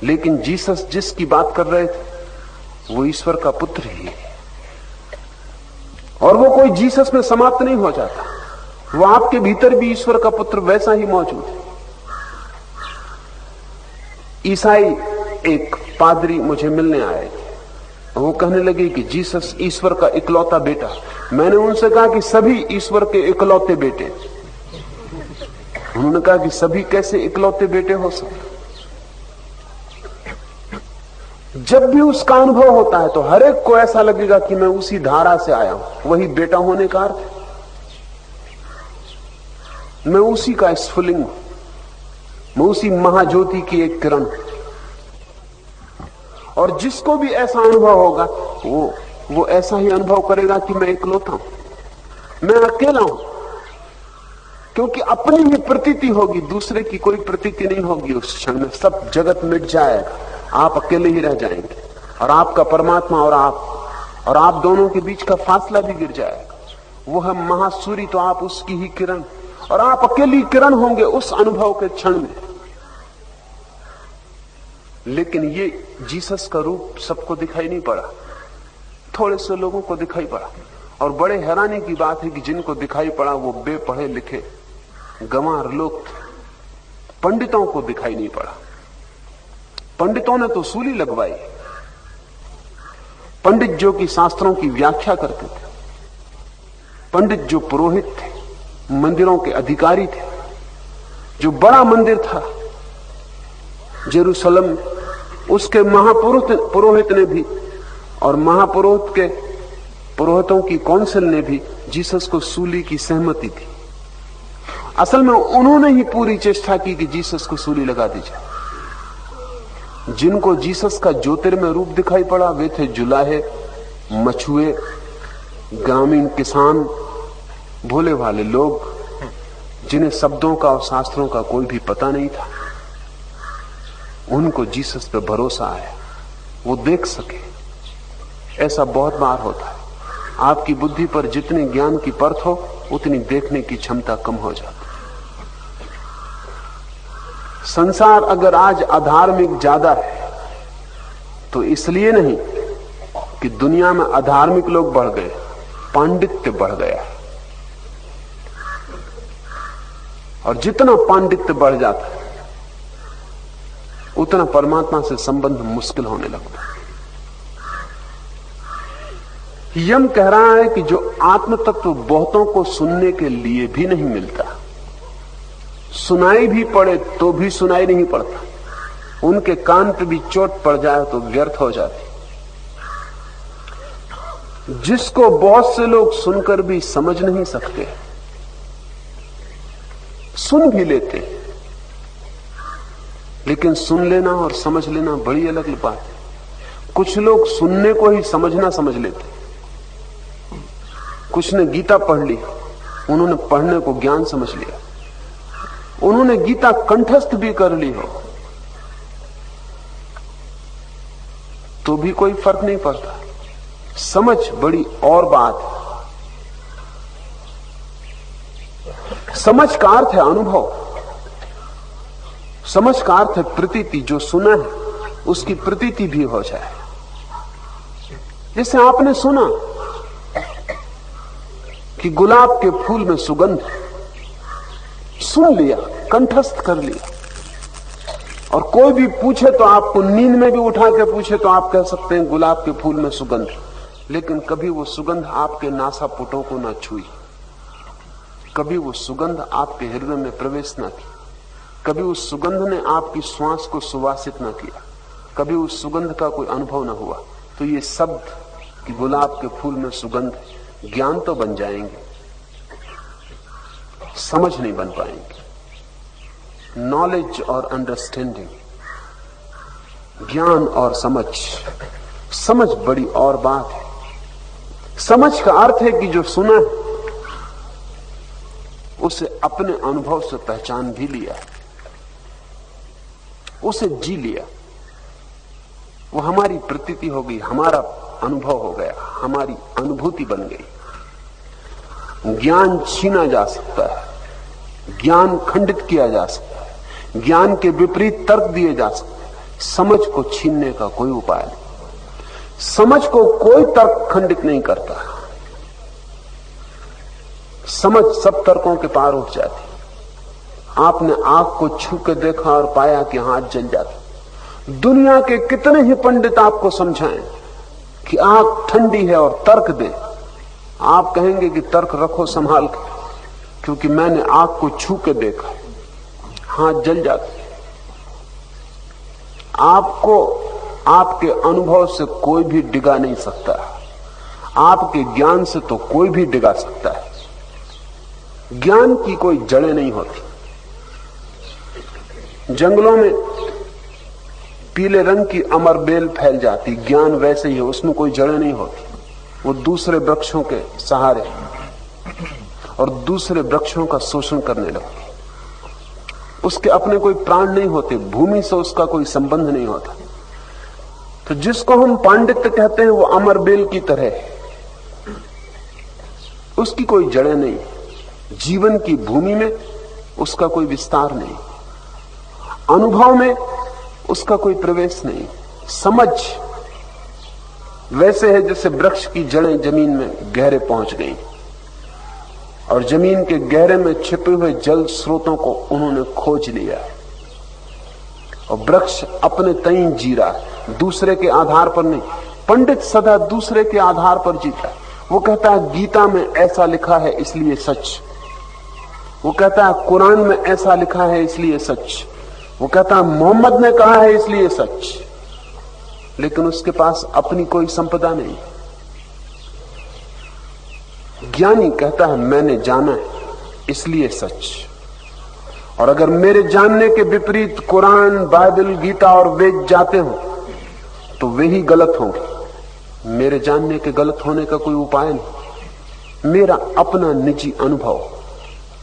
लेकिन जीसस जिसकी बात कर रहे थे वो ईश्वर का पुत्र ही है, और वो कोई जीसस में समाप्त नहीं हो जाता, वो आपके भीतर भी ईश्वर का पुत्र वैसा ही मौजूद है। ईसाई एक पादरी मुझे मिलने आए थे, वो कहने लगे कि जीसस ईश्वर का इकलौता बेटा। मैंने उनसे कहा कि सभी ईश्वर के इकलौते बेटे। उन्होंने कहा कि सभी कैसे इकलौते बेटे हो सकते। जब भी उसका अनुभव होता है तो हर एक को ऐसा लगेगा कि मैं उसी धारा से आया हूं। वही बेटा होने का अर्थ, मैं उसी का स्फुलिंग हूं, मैं उसी महाज्योति की एक किरण। और जिसको भी ऐसा अनुभव होगा वो ऐसा ही अनुभव करेगा कि मैं इकलौता हूं, मैं अकेला हूं, क्योंकि अपनी ही प्रतीति होगी, दूसरे की कोई प्रतीति नहीं होगी। उस क्षण में सब जगत मिट जाएगा, आप अकेले ही रह जाएंगे, और आपका परमात्मा और आप दोनों के बीच का फासला भी गिर जाएगा। वो है महासूर्य, तो आप उसकी ही किरण, और आप अकेली किरण होंगे उस अनुभव के क्षण में। लेकिन ये जीसस का रूप सबको दिखाई नहीं पड़ा, थोड़े से लोगों को दिखाई पड़ा। और बड़े हैरानी की बात है कि जिनको दिखाई पड़ा वो बेपढ़े लिखे गंवार लोग थे, पंडितों को दिखाई नहीं पड़ा। पंडितों ने तो सूली लगवाई, पंडित जो कि शास्त्रों की व्याख्या करते थे, पंडित जो पुरोहित थे, मंदिरों के अधिकारी थे। जो बड़ा मंदिर था जेरूसलम, उसके महापुरोहित ने भी, और महापुरोहित के पुरोहितों की काउंसिल ने भी जीसस को सूली की सहमति दी। असल में उन्होंने ही पूरी चेष्टा की कि जीसस को सूली लगा दी जाए। जिनको जीसस का ज्योतिर्मय रूप दिखाई पड़ा वे थे जुलाहे, मछुए, ग्रामीण किसान, भोले भाले लोग, जिन्हें शब्दों का और शास्त्रों का कोई भी पता नहीं था। उनको जीसस पे भरोसा आया, वो देख सके। ऐसा बहुत बार होता है, आपकी बुद्धि पर जितने ज्ञान की परत हो उतनी देखने की क्षमता कम हो जाती। संसार अगर आज अधार्मिक ज्यादा है तो इसलिए नहीं कि दुनिया में अधार्मिक लोग बढ़ गए, पांडित्य बढ़ गया। और जितना पांडित्य बढ़ जाता है उतना परमात्मा से संबंध मुश्किल होने लगता है। यम कह रहा है कि जो आत्म तत्व बहुतों को सुनने के लिए भी नहीं मिलता, सुनाई भी पड़े तो भी सुनाई नहीं पड़ता, उनके कान पे भी चोट पड़ जाए तो व्यर्थ हो जाती, जिसको बहुत से लोग सुनकर भी समझ नहीं सकते, सुन भी लेते, लेकिन सुन लेना और समझ लेना बड़ी अलग बात है। कुछ लोग सुनने को ही समझना समझ लेते। कुछ ने गीता पढ़ ली, उन्होंने पढ़ने को ज्ञान समझ लिया, उन्होंने गीता कंठस्थ भी कर ली हो तो भी कोई फर्क नहीं पड़ता। समझ बड़ी और बात है। समझ का अर्थ है अनुभव, समझ का अर्थ है प्रतीति। जो सुना है उसकी प्रतीति भी हो जाए। जैसे आपने सुना कि गुलाब के फूल में सुगंध है, सुन लिया, कंठस्थ कर लिया, और कोई भी पूछे तो आपको नींद में भी उठा के पूछे तो आप कह सकते हैं गुलाब के फूल में सुगंध, लेकिन कभी वो सुगंध आपके नासापुटों को ना छुई, कभी वो सुगंध आपके हृदय में प्रवेश ना की, कभी उस सुगंध ने आपकी श्वास को सुवासित ना किया, कभी उस सुगंध का कोई अनुभव ना हुआ। तो ये शब्द कि गुलाब के फूल में सुगंध, ज्ञान तो बन जाएंगे, समझ नहीं बन पाएंगे। नॉलेज और अंडरस्टैंडिंग, ज्ञान और समझ, समझ बड़ी और बात है। समझ का अर्थ है कि जो सुना उसे अपने अनुभव से पहचान भी लिया, उसे जी लिया, वो हमारी प्रतीति हो गई, हमारा अनुभव हो गया, हमारी अनुभूति बन गई। ज्ञान छीना जा सकता है, ज्ञान खंडित किया जा सकता है, ज्ञान के विपरीत तर्क दिए जा सकते हैं, समझ को छीनने का कोई उपाय नहीं। समझ को कोई तर्क खंडित नहीं करता, समझ सब तर्कों के पार उठ जाती। आपने आंख को छू के देखा और पाया कि हाथ जल जाता। दुनिया के कितने ही पंडित आपको समझाएं कि आंख ठंडी है और तर्क दे, आप कहेंगे कि तर्क रखो संभाल के, क्योंकि मैंने आंख को छू के देखा, हाथ जल जाते। आपको आपके अनुभव से कोई भी डिगा नहीं सकता, आपके ज्ञान से तो कोई भी डिगा सकता है। ज्ञान की कोई जड़ें नहीं होती। जंगलों में पीले रंग की अमर बेल फैल जाती, ज्ञान वैसे ही है, उसमें कोई जड़ें नहीं होती। वो दूसरे वृक्षों के सहारे और दूसरे वृक्षों का शोषण करने लगती। उसके अपने कोई प्राण नहीं होते, भूमि से उसका कोई संबंध नहीं होता। तो जिसको हम पांडित्य कहते हैं वो अमर बेल की तरह है, उसकी कोई जड़ें नहीं, जीवन की भूमि में उसका कोई विस्तार नहीं, अनुभव में उसका कोई प्रवेश नहीं। समझ वैसे है जैसे वृक्ष की जड़ें जमीन में गहरे पहुंच गई और जमीन के गहरे में छिपे हुए जल स्रोतों को उन्होंने खोज लिया और वृक्ष अपने तई जी रहा है, दूसरे के आधार पर नहीं। पंडित सदा दूसरे के आधार पर जीता है। वो कहता है गीता में ऐसा लिखा है इसलिए सच, वो कहता है कुरान में ऐसा लिखा है इसलिए सच, वो कहता है मोहम्मद ने कहा है इसलिए सच, लेकिन उसके पास अपनी कोई संपदा नहीं। ज्ञानी कहता है मैंने जाना है इसलिए सच, और अगर मेरे जानने के विपरीत कुरान, बाइबल, गीता और वेद जाते हो तो वे ही गलत होंगे। मेरे जानने के गलत होने का कोई उपाय नहीं। मेरा अपना निजी अनुभव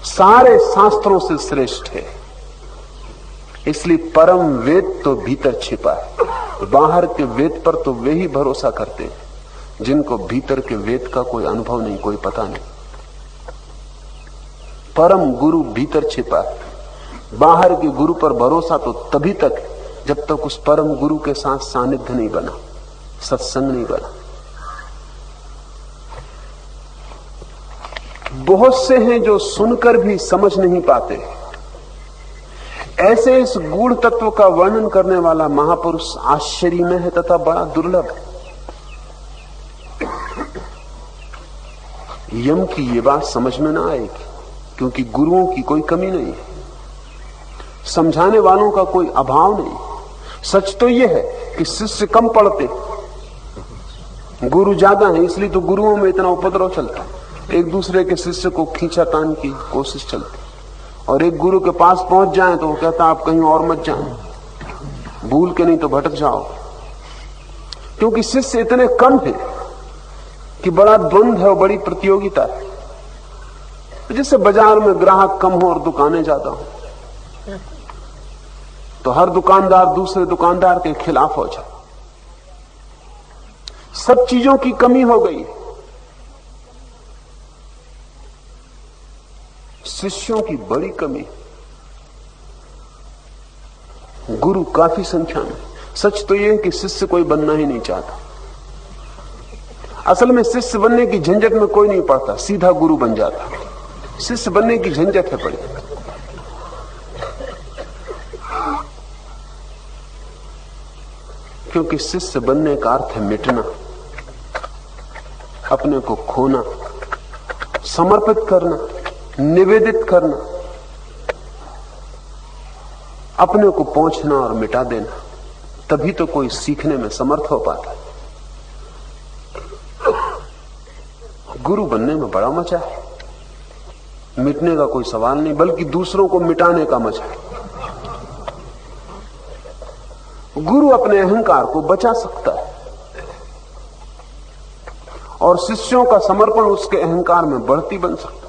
सारे शास्त्रों से श्रेष्ठ है, इसलिए परम वेद तो भीतर छिपा है। बाहर के वेद पर तो वे ही भरोसा करते हैं जिनको भीतर के वेद का कोई अनुभव नहीं, कोई पता नहीं। परम गुरु भीतर छिपा है। बाहर के गुरु पर भरोसा तो तभी तक है जब तक उस परम गुरु के साथ सानिध्य नहीं बना, सत्संग नहीं बना। बहुत से हैं जो सुनकर भी समझ नहीं पाते। ऐसे इस गूढ़ तत्व का वर्णन करने वाला महापुरुष आश्चर्य में है तथा बड़ा दुर्लभ है। यम की ये बात समझ में ना आएगी, क्योंकि गुरुओं की कोई कमी नहीं है, समझाने वालों का कोई अभाव नहीं। सच तो यह है कि शिष्य कम पढ़ते, गुरु ज्यादा है, इसलिए तो गुरुओं में इतना उपद्रव चलता है। एक दूसरे के शिष्य को खींचातान की कोशिश चलती, और एक गुरु के पास पहुंच जाए तो वो कहता आप कहीं और मत जाना, भूल के नहीं तो भटक जाओ। क्योंकि शिष्य इतने कम है कि बड़ा द्वंद्व है और बड़ी प्रतियोगिता है। जैसे बाजार में ग्राहक कम हो और दुकानें ज्यादा हो तो हर दुकानदार दूसरे दुकानदार के खिलाफ हो जाए। सब चीजों की कमी हो गई, शिष्यों की बड़ी कमी। गुरु काफी संख्या में। सच तो यह है कि शिष्य कोई बनना ही नहीं चाहता। असल में शिष्य बनने की झंझट में कोई नहीं पड़ता, सीधा गुरु बन जाता। शिष्य बनने की झंझट है बड़ी। क्योंकि शिष्य बनने का अर्थ है मिटना, अपने को खोना, समर्पित करना, निवेदित करना, अपने को पहुंचना और मिटा देना। तभी तो कोई सीखने में समर्थ हो पाता है। गुरु बनने में बड़ा मजा है, मिटने का कोई सवाल नहीं, बल्कि दूसरों को मिटाने का मजा है। गुरु अपने अहंकार को बचा सकता है और शिष्यों का समर्पण उसके अहंकार में बढ़ती बन सकता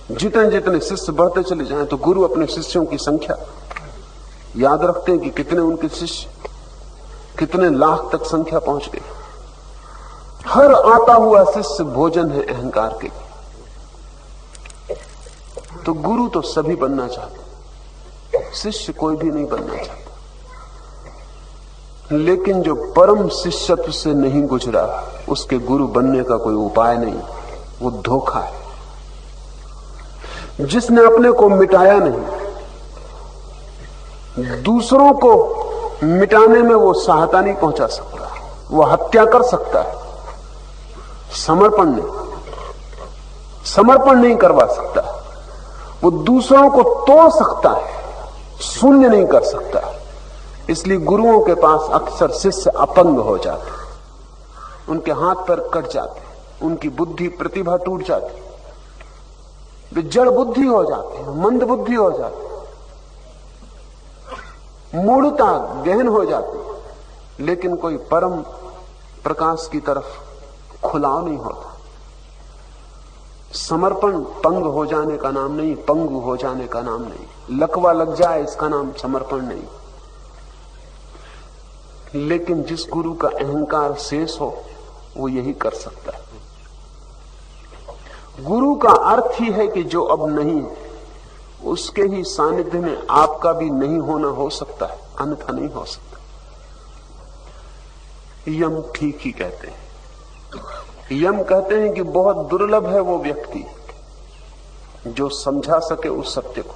है। जितने जितने शिष्य बढ़ते चले जाएं तो गुरु अपने शिष्यों की संख्या याद रखते हैं कि कितने उनके शिष्य, कितने लाख तक संख्या पहुंच गई। हर आता हुआ शिष्य भोजन है अहंकार के। तो गुरु तो सभी बनना चाहते, शिष्य कोई भी नहीं बनना चाहता। लेकिन जो परम शिष्यत्व से नहीं गुजरा, उसके गुरु बनने का कोई उपाय नहीं, वो धोखा है। जिसने अपने को मिटाया नहीं, दूसरों को मिटाने में वो सहायता नहीं पहुंचा सकता, वो हत्या कर सकता है। समर्पण नहीं करवा सकता। वो दूसरों को तोड़ सकता है, शून्य नहीं कर सकता। इसलिए गुरुओं के पास अक्सर शिष्य अपंग हो जाते, उनके हाथ पैर कट जाते, उनकी बुद्धि प्रतिभा टूट जाती, वे जड़ बुद्धि हो जाते हैं, मंद बुद्धि हो जाती, मूढ़ता गहन हो जाती। लेकिन कोई परम प्रकाश की तरफ खुलाव नहीं होता। समर्पण पंग हो जाने का नाम नहीं, पंगु हो जाने का नाम नहीं। लकवा लग जाए इसका नाम समर्पण नहीं। लेकिन जिस गुरु का अहंकार शेष हो, वो यही कर सकता है। गुरु का अर्थ ही है कि जो अब नहीं है, उसके ही सानिध्य में आपका भी नहीं होना हो सकता है, अन्यथा नहीं हो सकता। यम ठीक ही कहते हैं। यम कहते हैं कि बहुत दुर्लभ है वो व्यक्ति जो समझा सके उस सत्य को।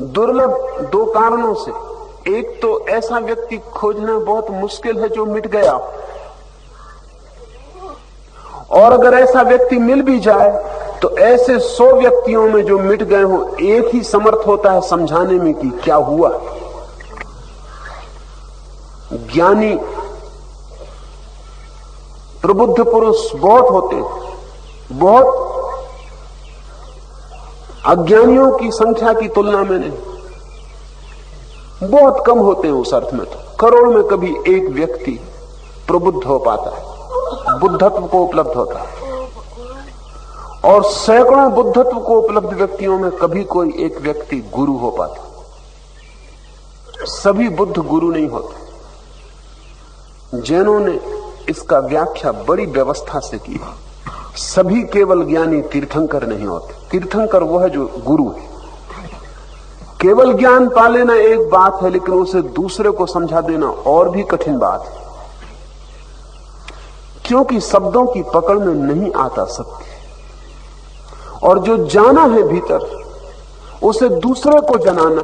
दुर्लभ दो कारणों से। एक तो ऐसा व्यक्ति खोजना बहुत मुश्किल है जो मिट गया, और अगर ऐसा व्यक्ति मिल भी जाए तो ऐसे 100 व्यक्तियों में जो मिट गए हो, एक ही समर्थ होता है समझाने में कि क्या हुआ। ज्ञानी प्रबुद्ध पुरुष बहुत होते हैं, बहुत अज्ञानियों की संख्या की तुलना में नहीं, बहुत कम होते हैं उस अर्थ में। तो करोड़ में कभी एक व्यक्ति प्रबुद्ध हो पाता है, बुद्धत्व को उपलब्ध होता है, और सैकड़ों बुद्धत्व को उपलब्ध व्यक्तियों में कभी कोई एक व्यक्ति गुरु हो पाता। सभी बुद्ध गुरु नहीं होते। जैनों ने इसका व्याख्या बड़ी व्यवस्था से की। सभी केवल ज्ञानी तीर्थंकर नहीं होते। तीर्थंकर वो है जो गुरु है। केवल ज्ञान पा लेना एक बात है, लेकिन उसे दूसरे को समझा देना और भी कठिन बात है, क्योंकि शब्दों की पकड़ में नहीं आता सत्य। और जो जाना है भीतर, उसे दूसरे को जनाना,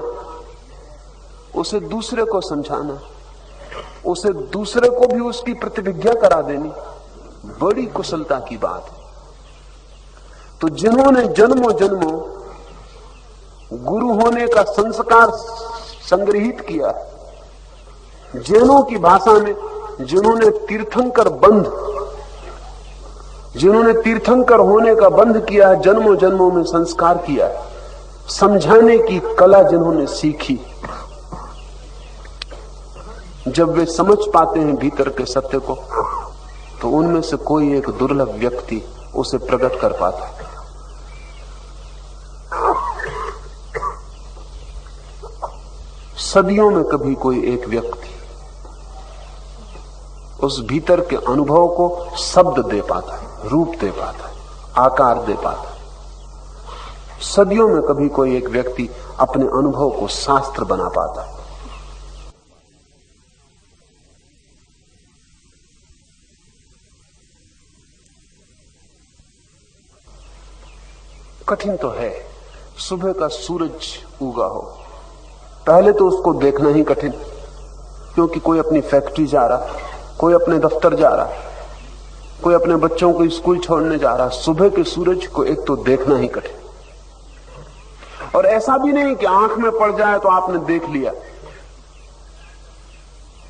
उसे दूसरे को समझाना, उसे दूसरे को भी उसकी प्रतिभिज्ञा करा देनी बड़ी कुशलता की बात है। तो जिन्होंने जन्मों जन्मों गुरु होने का संस्कार संग्रहित किया, जैनों की भाषा में जिन्होंने तीर्थंकर बंध, जिन्होंने तीर्थंकर होने का बंध किया, जन्मों जन्मों में संस्कार किया, समझाने की कला जिन्होंने सीखी, जब वे समझ पाते हैं भीतर के सत्य को, तो उनमें से कोई एक दुर्लभ व्यक्ति उसे प्रकट कर पाता है। सदियों में कभी कोई एक व्यक्ति उस भीतर के अनुभव को शब्द दे पाता है, रूप दे पाता है, आकार दे पाता है। सदियों में कभी कोई एक व्यक्ति अपने अनुभव को शास्त्र बना पाता है। कठिन तो है। सुबह का सूरज उगा हो, पहले तो उसको देखना ही कठिन, क्योंकि कोई अपनी फैक्ट्री जा रहा, कोई अपने दफ्तर जा रहा, कोई अपने बच्चों को स्कूल छोड़ने जा रहा। सुबह के सूरज को एक तो देखना ही कठिन, और ऐसा भी नहीं कि आंख में पड़ जाए तो आपने देख लिया,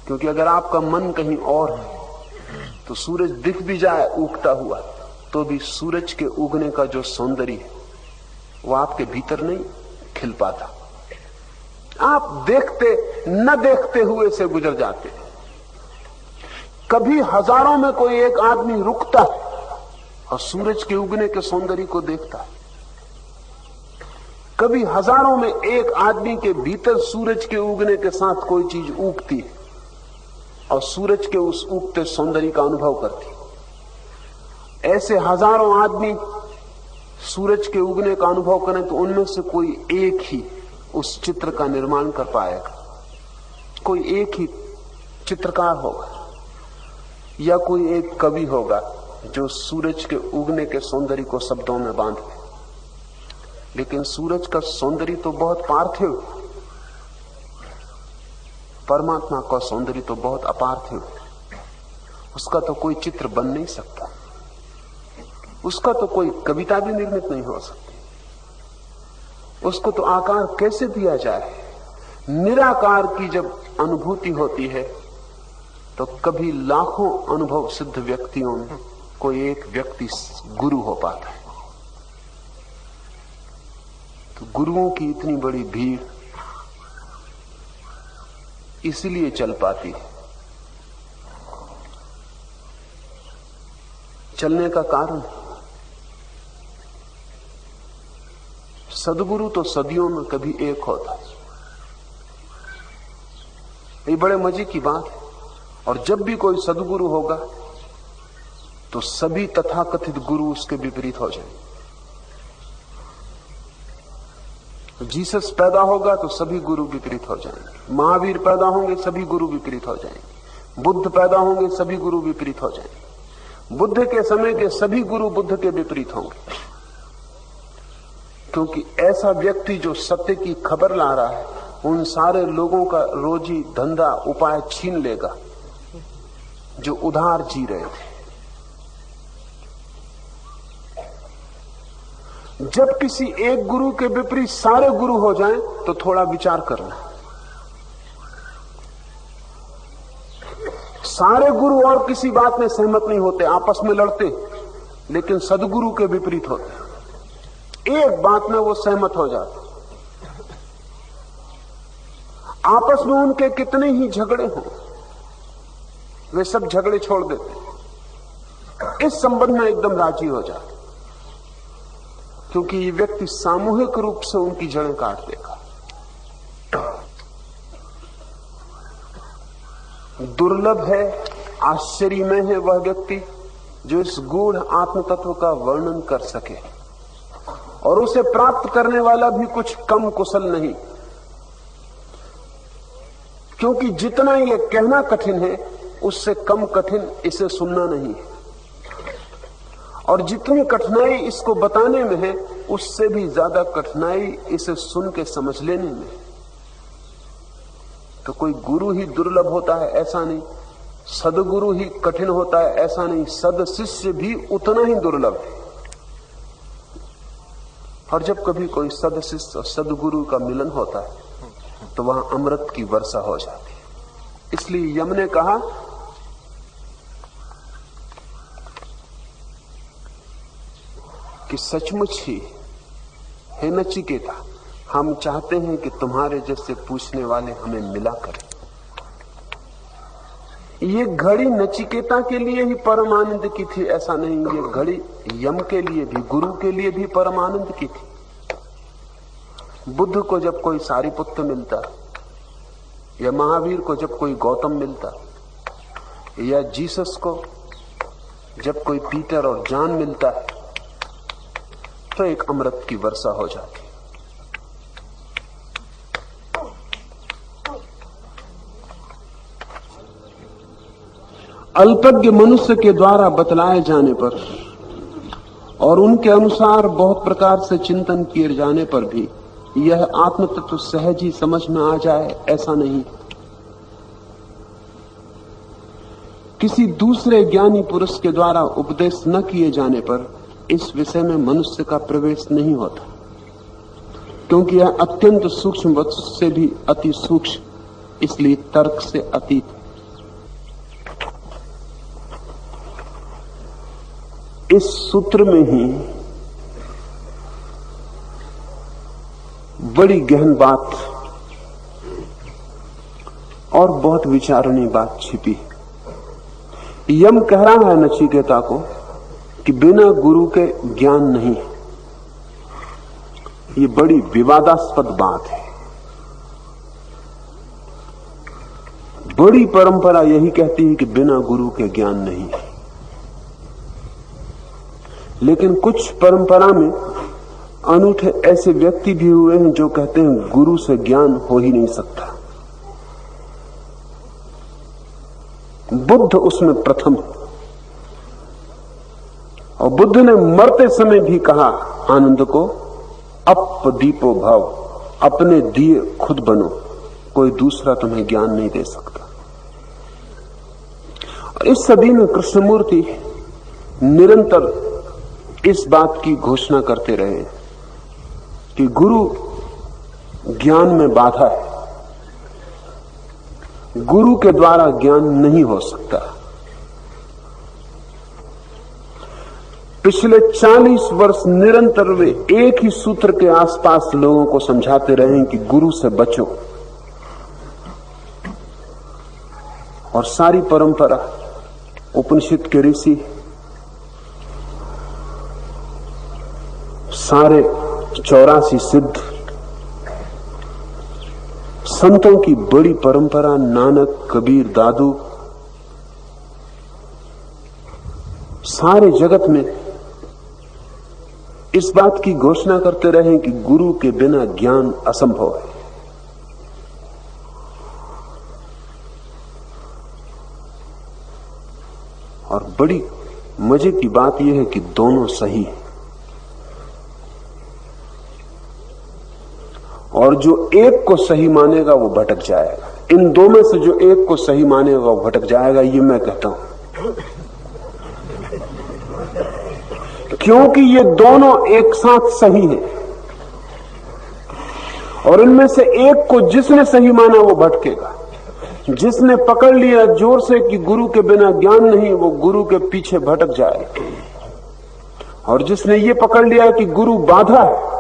क्योंकि अगर आपका मन कहीं और है तो सूरज दिख भी जाए उगता हुआ तो भी सूरज के उगने का जो सौंदर्य है वो आपके भीतर नहीं खिल पाता। आप देखते न देखते हुए से गुजर जाते। कभी हजारों में कोई एक आदमी रुकता और सूरज के उगने के सौंदर्य को देखता। कभी हजारों में एक आदमी के भीतर सूरज के उगने के साथ कोई चीज उगती है और सूरज के उस उगते सौंदर्य का अनुभव करती। ऐसे हजारों आदमी सूरज के उगने का अनुभव करें तो उनमें से कोई एक ही उस चित्र का निर्माण कर पाएगा। कोई एक ही चित्रकार होगा या कोई एक कवि होगा जो सूरज के उगने के सौंदर्य को शब्दों में बांध दे। लेकिन सूरज का सौंदर्य तो बहुत पार्थिव, परमात्मा का सौंदर्य तो बहुत अपार्थिव। उसका तो कोई चित्र बन नहीं सकता, उसका तो कोई कविता भी निर्मित नहीं हो सकती। उसको तो आकार कैसे दिया जाए। निराकार की जब अनुभूति होती है तो कभी लाखों अनुभव सिद्ध व्यक्तियों में कोई एक व्यक्ति गुरु हो पाता है। तो गुरुओं की इतनी बड़ी भीड़ इसलिए चल पाती है। चलने का कारण सदगुरु तो सदियों में कभी एक होता है। ये बड़े मजे की बात है। और जब भी कोई सदगुरु होगा तो सभी तथाकथित गुरु उसके विपरीत हो जाएंगे। जीसस पैदा होगा तो सभी गुरु विपरीत हो जाएंगे। महावीर पैदा होंगे सभी गुरु विपरीत हो जाएंगे। बुद्ध पैदा होंगे सभी गुरु विपरीत हो जाएंगे। बुद्ध के समय के सभी गुरु बुद्ध के विपरीत होंगे, क्योंकि ऐसा व्यक्ति जो सत्य की खबर ला रहा है उन सारे लोगों का रोजी धंधा उपाय छीन लेगा जो उधार जी रहे थे। जब किसी एक गुरु के विपरीत सारे गुरु हो जाएं तो थोड़ा विचार करना। सारे गुरु और किसी बात में सहमत नहीं होते, आपस में लड़ते, लेकिन सदगुरु के विपरीत होते। एक बात में वो सहमत हो जाते। आपस में उनके कितने ही झगड़े हों, वे सब झगड़े छोड़ देते, इस संबंध में एकदम राजी हो जाते, क्योंकि ये व्यक्ति सामूहिक रूप से उनकी जड़ें काट देगा। दुर्लभ है, आश्चर्यमय है वह व्यक्ति जो इस गूढ़ आत्म तत्व का वर्णन कर सके, और उसे प्राप्त करने वाला भी कुछ कम कुशल नहीं, क्योंकि जितना ये कहना कठिन है उससे कम कठिन इसे सुनना नहीं है, और जितनी कठिनाई इसको बताने में है उससे भी ज्यादा कठिनाई इसे सुन के समझ लेने में। तो कोई गुरु ही दुर्लभ होता है ऐसा नहीं, सदगुरु ही कठिन होता है ऐसा नहीं, सद शिष्य भी उतना ही दुर्लभ है। और जब कभी कोई सद शिष्य और सदगुरु का मिलन होता है तो वहां अमृत की वर्षा हो जाती है। इसलिए यम ने कहा कि सचमुच ही हे नचिकेता, हम चाहते हैं कि तुम्हारे जैसे पूछने वाले हमें मिला करें। ये घड़ी नचिकेता के लिए ही परम आनंद की थी ऐसा नहीं, ये घड़ी यम के लिए भी, गुरु के लिए भी परम आनंद की थी। बुद्ध को जब कोई सारिपुत्र मिलता, या महावीर को जब कोई गौतम मिलता, या जीसस को जब कोई पीटर और जॉन मिलता है तो एक अमृत की वर्षा हो जाती। अल्पज्ञ मनुष्य के द्वारा बतलाए जाने पर और उनके अनुसार बहुत प्रकार से चिंतन किए जाने पर भी यह आत्म तत्व सहज ही समझ में आ जाए, ऐसा नहीं। किसी दूसरे ज्ञानी पुरुष के द्वारा उपदेश न किए जाने पर इस विषय में मनुष्य का प्रवेश नहीं होता, क्योंकि यह अत्यंत सूक्ष्म वस्तु से भी अति सूक्ष्म, इसलिए तर्क से अतीत। इस सूत्र में ही बड़ी गहन बात और बहुत विचारणीय बात छिपी है। यम कह रहा है नचिकेता को कि बिना गुरु के ज्ञान नहीं। ये बड़ी विवादास्पद बात है। बड़ी परंपरा यही कहती है कि बिना गुरु के ज्ञान नहीं, लेकिन कुछ परंपरा में अनूठे ऐसे व्यक्ति भी हुए हैं जो कहते हैं गुरु से ज्ञान हो ही नहीं सकता। बुद्ध उसमें प्रथम, और बुद्ध ने मरते समय भी कहा आनंद को, अपदीपो भव, अपने दिए खुद बनो, कोई दूसरा तुम्हें ज्ञान नहीं दे सकता। और इस सदी में कृष्णमूर्ति निरंतर इस बात की घोषणा करते रहे कि गुरु ज्ञान में बाधा है, गुरु के द्वारा ज्ञान नहीं हो सकता। पिछले 40 वर्ष निरंतर वे एक ही सूत्र के आसपास लोगों को समझाते रहे कि गुरु से बचो, और सारी परंपरा, उपनिषद के ऋषि, सारे 84 सिद्ध, संतों की बड़ी परंपरा, नानक, कबीर, दादू, सारे जगत में इस बात की घोषणा करते रहे कि गुरु के बिना ज्ञान असंभव है। और बड़ी मजे की बात यह है कि दोनों सही है, और जो एक को सही मानेगा वो भटक जाएगा। इन दो में से जो एक को सही मानेगा वो भटक जाएगा, ये मैं कहता हूं, क्योंकि ये दोनों एक साथ सही हैं, और इनमें से एक को जिसने सही माना वो भटकेगा। जिसने पकड़ लिया जोर से कि गुरु के बिना ज्ञान नहीं, वो गुरु के पीछे भटक जाएगा, और जिसने ये पकड़ लिया कि गुरु बाधा है,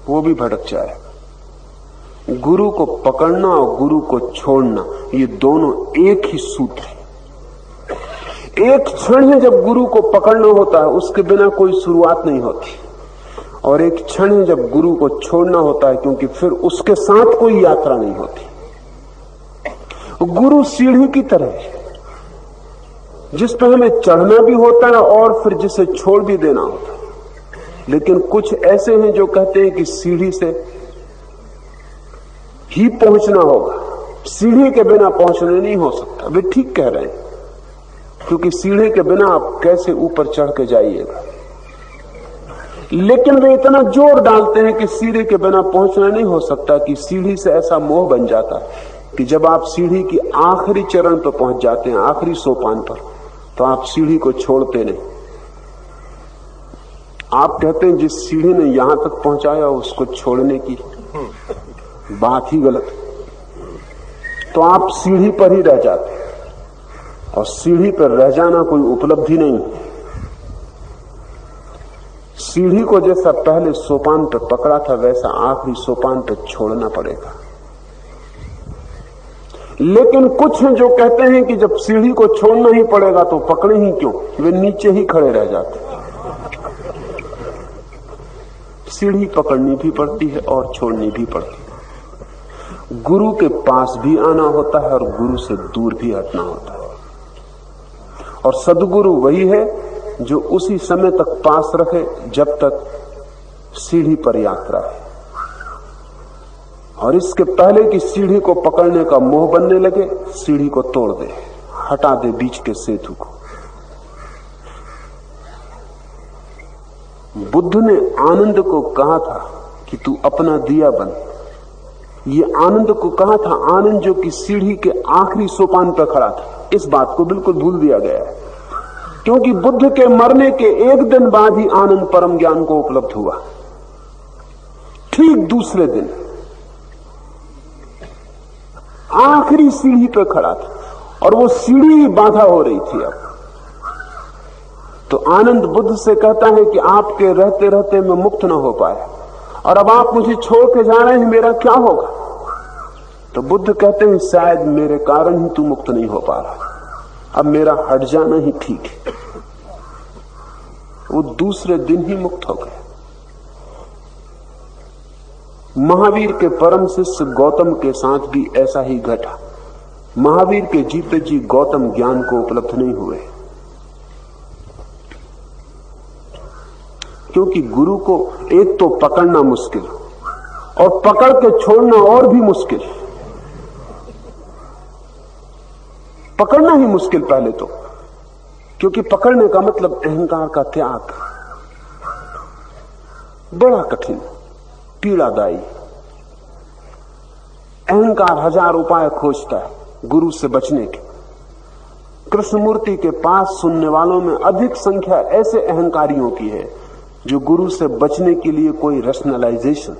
वो भी भटक जाएगा। गुरु को पकड़ना और गुरु को छोड़ना, ये दोनों एक ही सूत्र है। एक क्षण है जब गुरु को पकड़ना होता है, उसके बिना कोई शुरुआत नहीं होती, और एक क्षण है जब गुरु को छोड़ना होता है, क्योंकि फिर उसके साथ कोई यात्रा नहीं होती। गुरु सीढ़ी की तरह है जिस पर हमें चढ़ना भी होता है और फिर जिसे छोड़ भी देना होता है। लेकिन कुछ ऐसे हैं जो कहते हैं कि सीढ़ी से ही पहुंचना होगा, सीढ़ी के बिना पहुंचना नहीं हो सकता। वे ठीक कह रहे हैं, क्योंकि सीढ़ी के बिना आप कैसे ऊपर चढ़ के जाइएगा। लेकिन वे इतना जोर डालते हैं कि सीढ़ी के बिना पहुंचना नहीं हो सकता, कि सीढ़ी से ऐसा मोह बन जाता है कि जब आप सीढ़ी की आखिरी चरण पर पहुंच जाते हैं, आखिरी सोपान पर, तो आप सीढ़ी को छोड़ते नहीं। आप कहते हैं जिस सीढ़ी ने यहां तक पहुंचाया उसको छोड़ने की बात ही गलत, तो आप सीढ़ी पर ही रह जाते हैं, और सीढ़ी पर रह जाना कोई उपलब्धि नहीं। सीढ़ी को जैसा पहले सोपान पर पकड़ा था, वैसा आखिरी सोपान पर छोड़ना पड़ेगा। लेकिन कुछ हैं जो कहते हैं कि जब सीढ़ी को छोड़ना ही पड़ेगा तो पकड़े ही क्यों, वे नीचे ही खड़े रह जाते हैं। सीढ़ी पकड़नी भी पड़ती है और छोड़नी भी पड़ती है। गुरु के पास भी आना होता है और गुरु से दूर भी हटना होता है, और सद्गुरु वही है जो उसी समय तक पास रखे जब तक सीढ़ी पर यात्रा है, और इसके पहले कि सीढ़ी को पकड़ने का मोह बनने लगे, सीढ़ी को तोड़ दे, हटा दे बीच के सेतु को। बुद्ध ने आनंद को कहा था कि तू अपना दिया बन। ये आनंद को कहा था, आनंद जो कि सीढ़ी के आखिरी सोपान पर खड़ा था। इस बात को बिल्कुल भूल दिया गया है, क्योंकि बुद्ध के मरने के एक दिन बाद ही आनंद परम ज्ञान को उपलब्ध हुआ। ठीक दूसरे दिन आखिरी सीढ़ी पर खड़ा था और वो सीढ़ी बाधा हो रही थी। अब तो आनंद बुद्ध से कहता है कि आपके रहते रहते मैं मुक्त न हो पाया और अब आप मुझे छोड़ के जा रहे हैं, मेरा क्या होगा? तो बुद्ध कहते हैं शायद मेरे कारण ही तू मुक्त नहीं हो पा रहा, अब मेरा हट जाना ही ठीक है। वो दूसरे दिन ही मुक्त हो गए। महावीर के परम शिष्य गौतम के साथ भी ऐसा ही घटा। महावीर के जीते जी गौतम ज्ञान को उपलब्ध नहीं हुए, क्योंकि गुरु को एक तो पकड़ना मुश्किल और पकड़ के छोड़ना और भी मुश्किल। पकड़ना ही मुश्किल पहले तो, क्योंकि पकड़ने का मतलब अहंकार का त्याग, बड़ा कठिन, पीड़ादायी। अहंकार हजार उपाय खोजता है गुरु से बचने के। कृष्णमूर्ति के पास सुनने वालों में अधिक संख्या ऐसे अहंकारियों की है जो गुरु से बचने के लिए कोई रैशनलाइजेशन,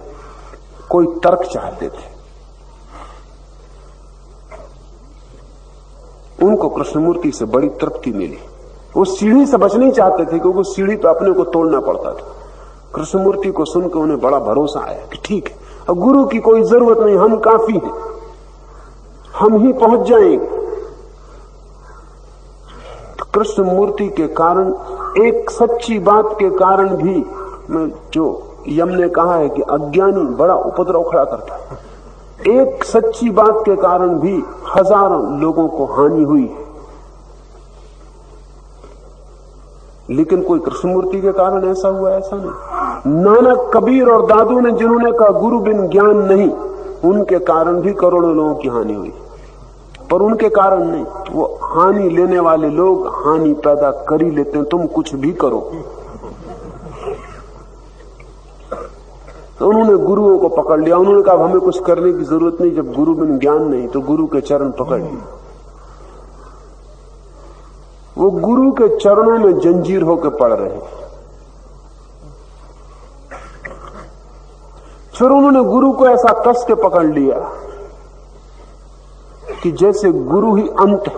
कोई तर्क चाहते थे। उनको कृष्णमूर्ति से बड़ी तृप्ति मिली। वो सीढ़ी से बचना ही चाहते थे, क्योंकि सीढ़ी पे अपने को तोड़ना पड़ता था। कृष्णमूर्ति को सुनकर उन्हें बड़ा भरोसा आया कि ठीक है, अब गुरु की कोई जरूरत नहीं, हम काफी हैं, हम ही पहुंच जाएंगे। तो कृष्णमूर्ति के कारण, एक सच्ची बात के कारण भी, जो यम ने कहा है कि अज्ञानी बड़ा उपद्रव खड़ा करता है, एक सच्ची बात के कारण भी हजारों लोगों को हानि हुई है। लेकिन कोई कृष्णमूर्ति के कारण ऐसा हुआ, ऐसा नहीं। नानक, कबीर और दादू ने जिन्होंने कहा गुरु बिन ज्ञान नहीं, उनके कारण भी करोड़ों लोगों की हानि हुई, पर उनके कारण नहीं। वो हानि लेने वाले लोग हानि पैदा कर ही लेते हैं, तुम कुछ भी करो। तो उन्होंने गुरुओं को पकड़ लिया। उन्होंने कहा हमें कुछ करने की जरूरत नहीं, जब गुरु बिन ज्ञान नहीं, तो गुरु के चरण पकड़ लिए। वो गुरु के चरणों में जंजीर होकर पड़ रहे हैं। फिर उन्होंने गुरु को ऐसा कस के पकड़ लिया कि जैसे गुरु ही अंत है।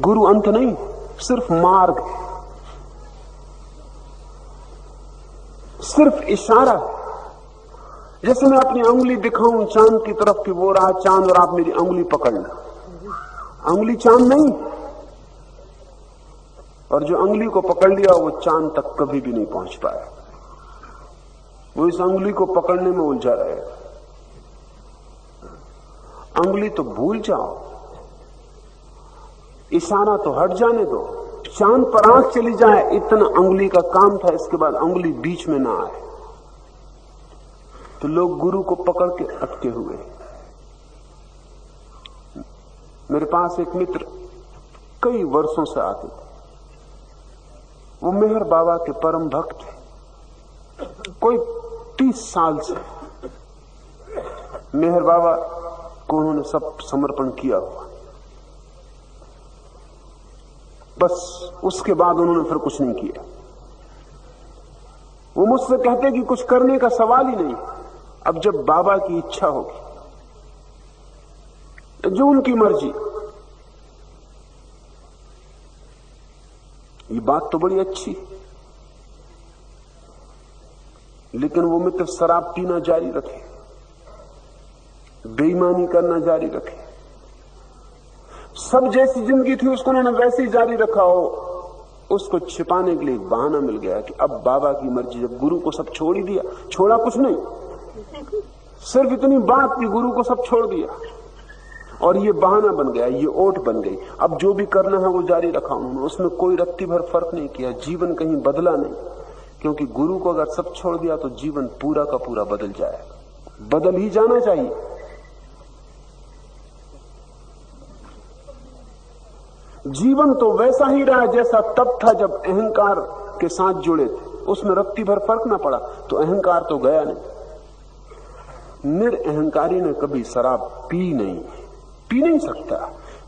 गुरु अंत नहीं, सिर्फ मार्ग है, सिर्फ इशारा है। जैसे मैं अपनी उंगली दिखाऊं चांद की तरफ कि वो रहा चांद और आप मेरी उंगली पकड़ना, उंगली चांद नहीं, और जो उंगली को पकड़ लिया वो चांद तक कभी भी नहीं पहुंच पाया। वो इस उंगली को पकड़ने में उलझा रहेगा। उंगली तो भूल जाओ, इशारा तो हट जाने दो, चांद पर आंख चली जाए, इतना उंगली का काम था। इसके बाद उंगली बीच में ना आए। तो लोग गुरु को पकड़ के अटके हुए। मेरे पास एक मित्र कई वर्षों से आते थे। वो मेहर बाबा के परम भक्त थे। कोई 30 साल से मेहर बाबा को उन्होंने सब समर्पण किया हुआ। बस उसके बाद उन्होंने फिर कुछ नहीं किया। वो मुझसे कहते कि कुछ करने का सवाल ही नहीं, अब जब बाबा की इच्छा होगी, जो उनकी मर्जी। ये बात तो बड़ी अच्छी, लेकिन वो मित्र शराब पीना जारी रखे, बेईमानी करना जारी रखे, सब जैसी जिंदगी थी उसको उन्होंने वैसे ही जारी रखा हो। उसको छिपाने के लिए एक बहाना मिल गया कि अब बाबा की मर्जी। जब गुरु को सब छोड़ ही दिया, छोड़ा कुछ नहीं, सिर्फ इतनी बात कि गुरु को सब छोड़ दिया, और ये बहाना बन गया, ये ओट बन गई। अब जो भी करना है वो जारी रखा उन्होंने, उसमें कोई रत्ती भर फर्क नहीं किया, जीवन कहीं बदला नहीं। क्योंकि गुरु को अगर सब छोड़ दिया तो जीवन पूरा का पूरा बदल जाएगा, बदल ही जाना चाहिए। जीवन तो वैसा ही रहा जैसा तब था जब अहंकार के साथ जुड़े थे, उसमें रत्ती भर फर्क ना पड़ा, तो अहंकार तो गया नहीं। निरअहंकारी ने कभी शराब पी नहीं सकता,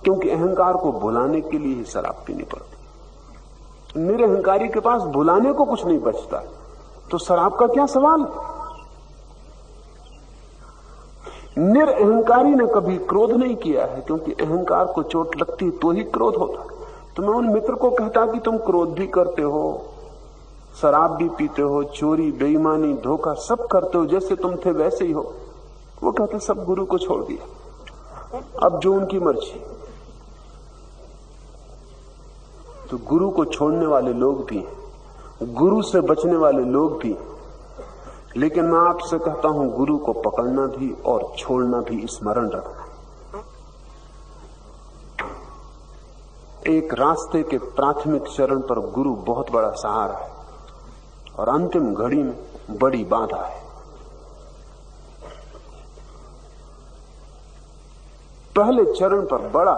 क्योंकि अहंकार को भुलाने के लिए ही शराब पीनी पड़ती। निरअहंकारी के पास भुलाने को कुछ नहीं बचता, तो शराब का क्या सवाल। निरअहंकारी ने कभी क्रोध नहीं किया है, क्योंकि अहंकार को चोट लगती तो ही क्रोध होता। तो मैं उन मित्र को कहता कि तुम क्रोध भी करते हो, शराब भी पीते हो, चोरी, बेईमानी, धोखा सब करते हो, जैसे तुम थे वैसे ही हो। वो कहते सब गुरु को छोड़ दिया, अब जो उनकी मर्जी। तो गुरु को छोड़ने वाले लोग भी हैं, गुरु से बचने वाले लोग भी, लेकिन मैं आपसे कहता हूं गुरु को पकड़ना भी और छोड़ना भी स्मरण रखना। एक रास्ते के प्राथमिक चरण पर गुरु बहुत बड़ा सहारा है और अंतिम घड़ी में बड़ी बाधा है। पहले चरण पर बड़ा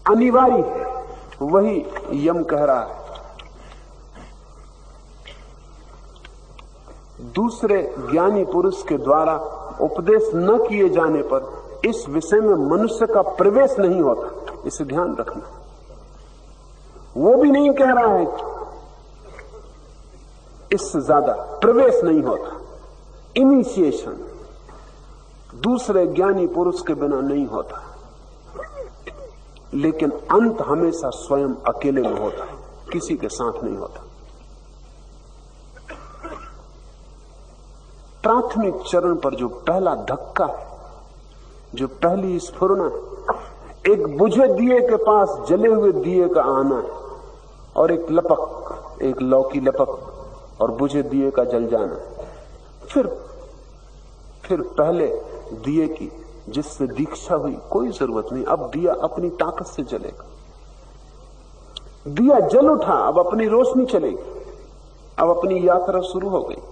अनिवार्य है, वही यम कह रहा है। दूसरे ज्ञानी पुरुष के द्वारा उपदेश न किए जाने पर इस विषय में मनुष्य का प्रवेश नहीं होता, इसे ध्यान रखना। वो भी नहीं कह रहा है इससे ज्यादा प्रवेश नहीं होता। इनिशिएशन दूसरे ज्ञानी पुरुष के बिना नहीं होता, लेकिन अंत हमेशा स्वयं अकेले में होता है, किसी के साथ नहीं होता। प्राथमिक चरण पर जो पहला धक्का है, जो पहली स्फुरना है, एक बुझे दिए के पास जले हुए दिए का आना है, और एक लपक, एक लौकी लपक और बुझे दिए का जल जाना। फिर पहले दिए की जिससे दीक्षा हुई कोई जरूरत नहीं, अब दिया अपनी ताकत से जलेगा। दिया जल उठा, अब अपनी रोशनी चलेगी, अब अपनी यात्रा शुरू हो गई।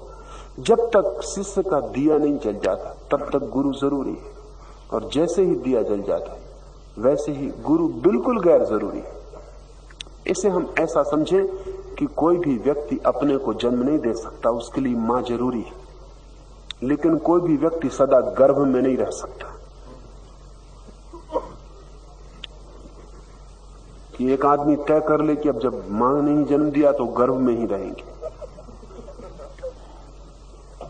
जब तक शिष्य का दिया नहीं जल जाता तब तक गुरु जरूरी है, और जैसे ही दिया जल जाता है वैसे ही गुरु बिल्कुल गैर जरूरी है। इसे हम ऐसा समझें कि कोई भी व्यक्ति अपने को जन्म नहीं दे सकता, उसके लिए मां जरूरी है, लेकिन कोई भी व्यक्ति सदा गर्भ में नहीं रह सकता। कि एक आदमी तय कर ले कि अब जब मां ने ही जन्म दिया तो गर्भ में ही रहेंगे,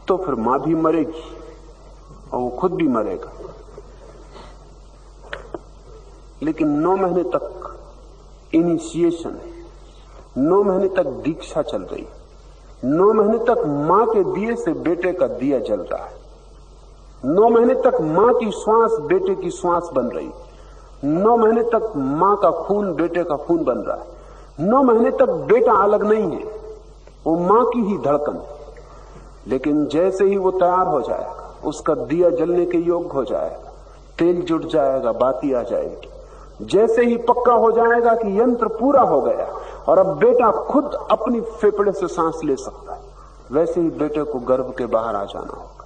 तो फिर मां भी मरेगी और वो खुद भी मरेगा। लेकिन 9 महीने तक इनिशिएशन है, 9 महीने तक दीक्षा चल रही, 9 महीने तक मां के दिए से बेटे का दिया जल रहा है, 9 महीने तक मां की श्वास बेटे की श्वास बन रही, 9 महीने तक मां का खून बेटे का खून बन रहा है। 9 महीने तक बेटा अलग नहीं है, वो मां की ही धड़कन है। लेकिन जैसे ही वो तैयार हो जाएगा, उसका दिया जलने के योग्य हो जाएगा, तेल जुट जाएगा, बाती आ जाएगी, जैसे ही पक्का हो जाएगा कि यंत्र पूरा हो गया और अब बेटा खुद अपनी फेफड़े से सांस ले सकता है, वैसे ही बेटे को गर्भ के बाहर आ जाना होगा।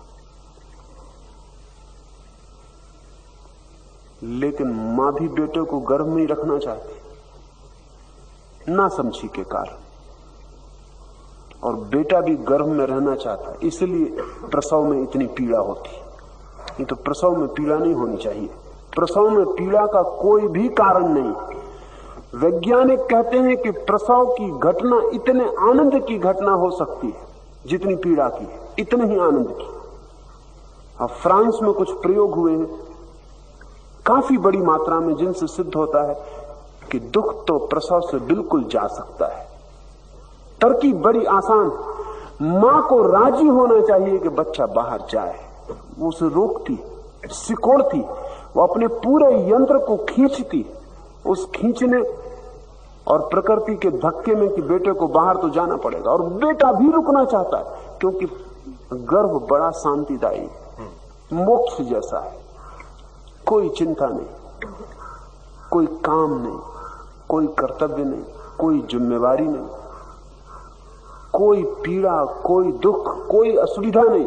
लेकिन मां भी बेटे को गर्भ में ही रखना चाहती, ना समझी के कारण, और बेटा भी गर्भ में रहना चाहता, इसलिए प्रसव में इतनी पीड़ा होती। नहीं तो प्रसव में पीड़ा नहीं होनी चाहिए, प्रसव में पीड़ा का कोई भी कारण नहीं। वैज्ञानिक कहते हैं कि प्रसव की घटना इतने आनंद की घटना हो सकती है जितनी पीड़ा की, इतने ही आनंद की। अब फ्रांस में कुछ प्रयोग हुए हैं काफी बड़ी मात्रा में, जिनसे सिद्ध होता है कि दुख तो प्रसव से बिल्कुल जा सकता है। तरकीब बड़ी आसान, मां को राजी होना चाहिए कि बच्चा बाहर जाए, वो उसे रोकती, सिकोड़ती, वो अपने पूरे यंत्र को खींचती, उस खींचने और प्रकृति के धक्के में कि बेटे को बाहर तो जाना पड़ेगा, और बेटा भी रुकना चाहता है, क्योंकि गर्भ बड़ा शांतिदायी, मोक्ष जैसा है। कोई चिंता नहीं, कोई काम नहीं, कोई कर्तव्य नहीं, कोई जिम्मेवारी नहीं, कोई पीड़ा, कोई दुख, कोई असुविधा नहीं।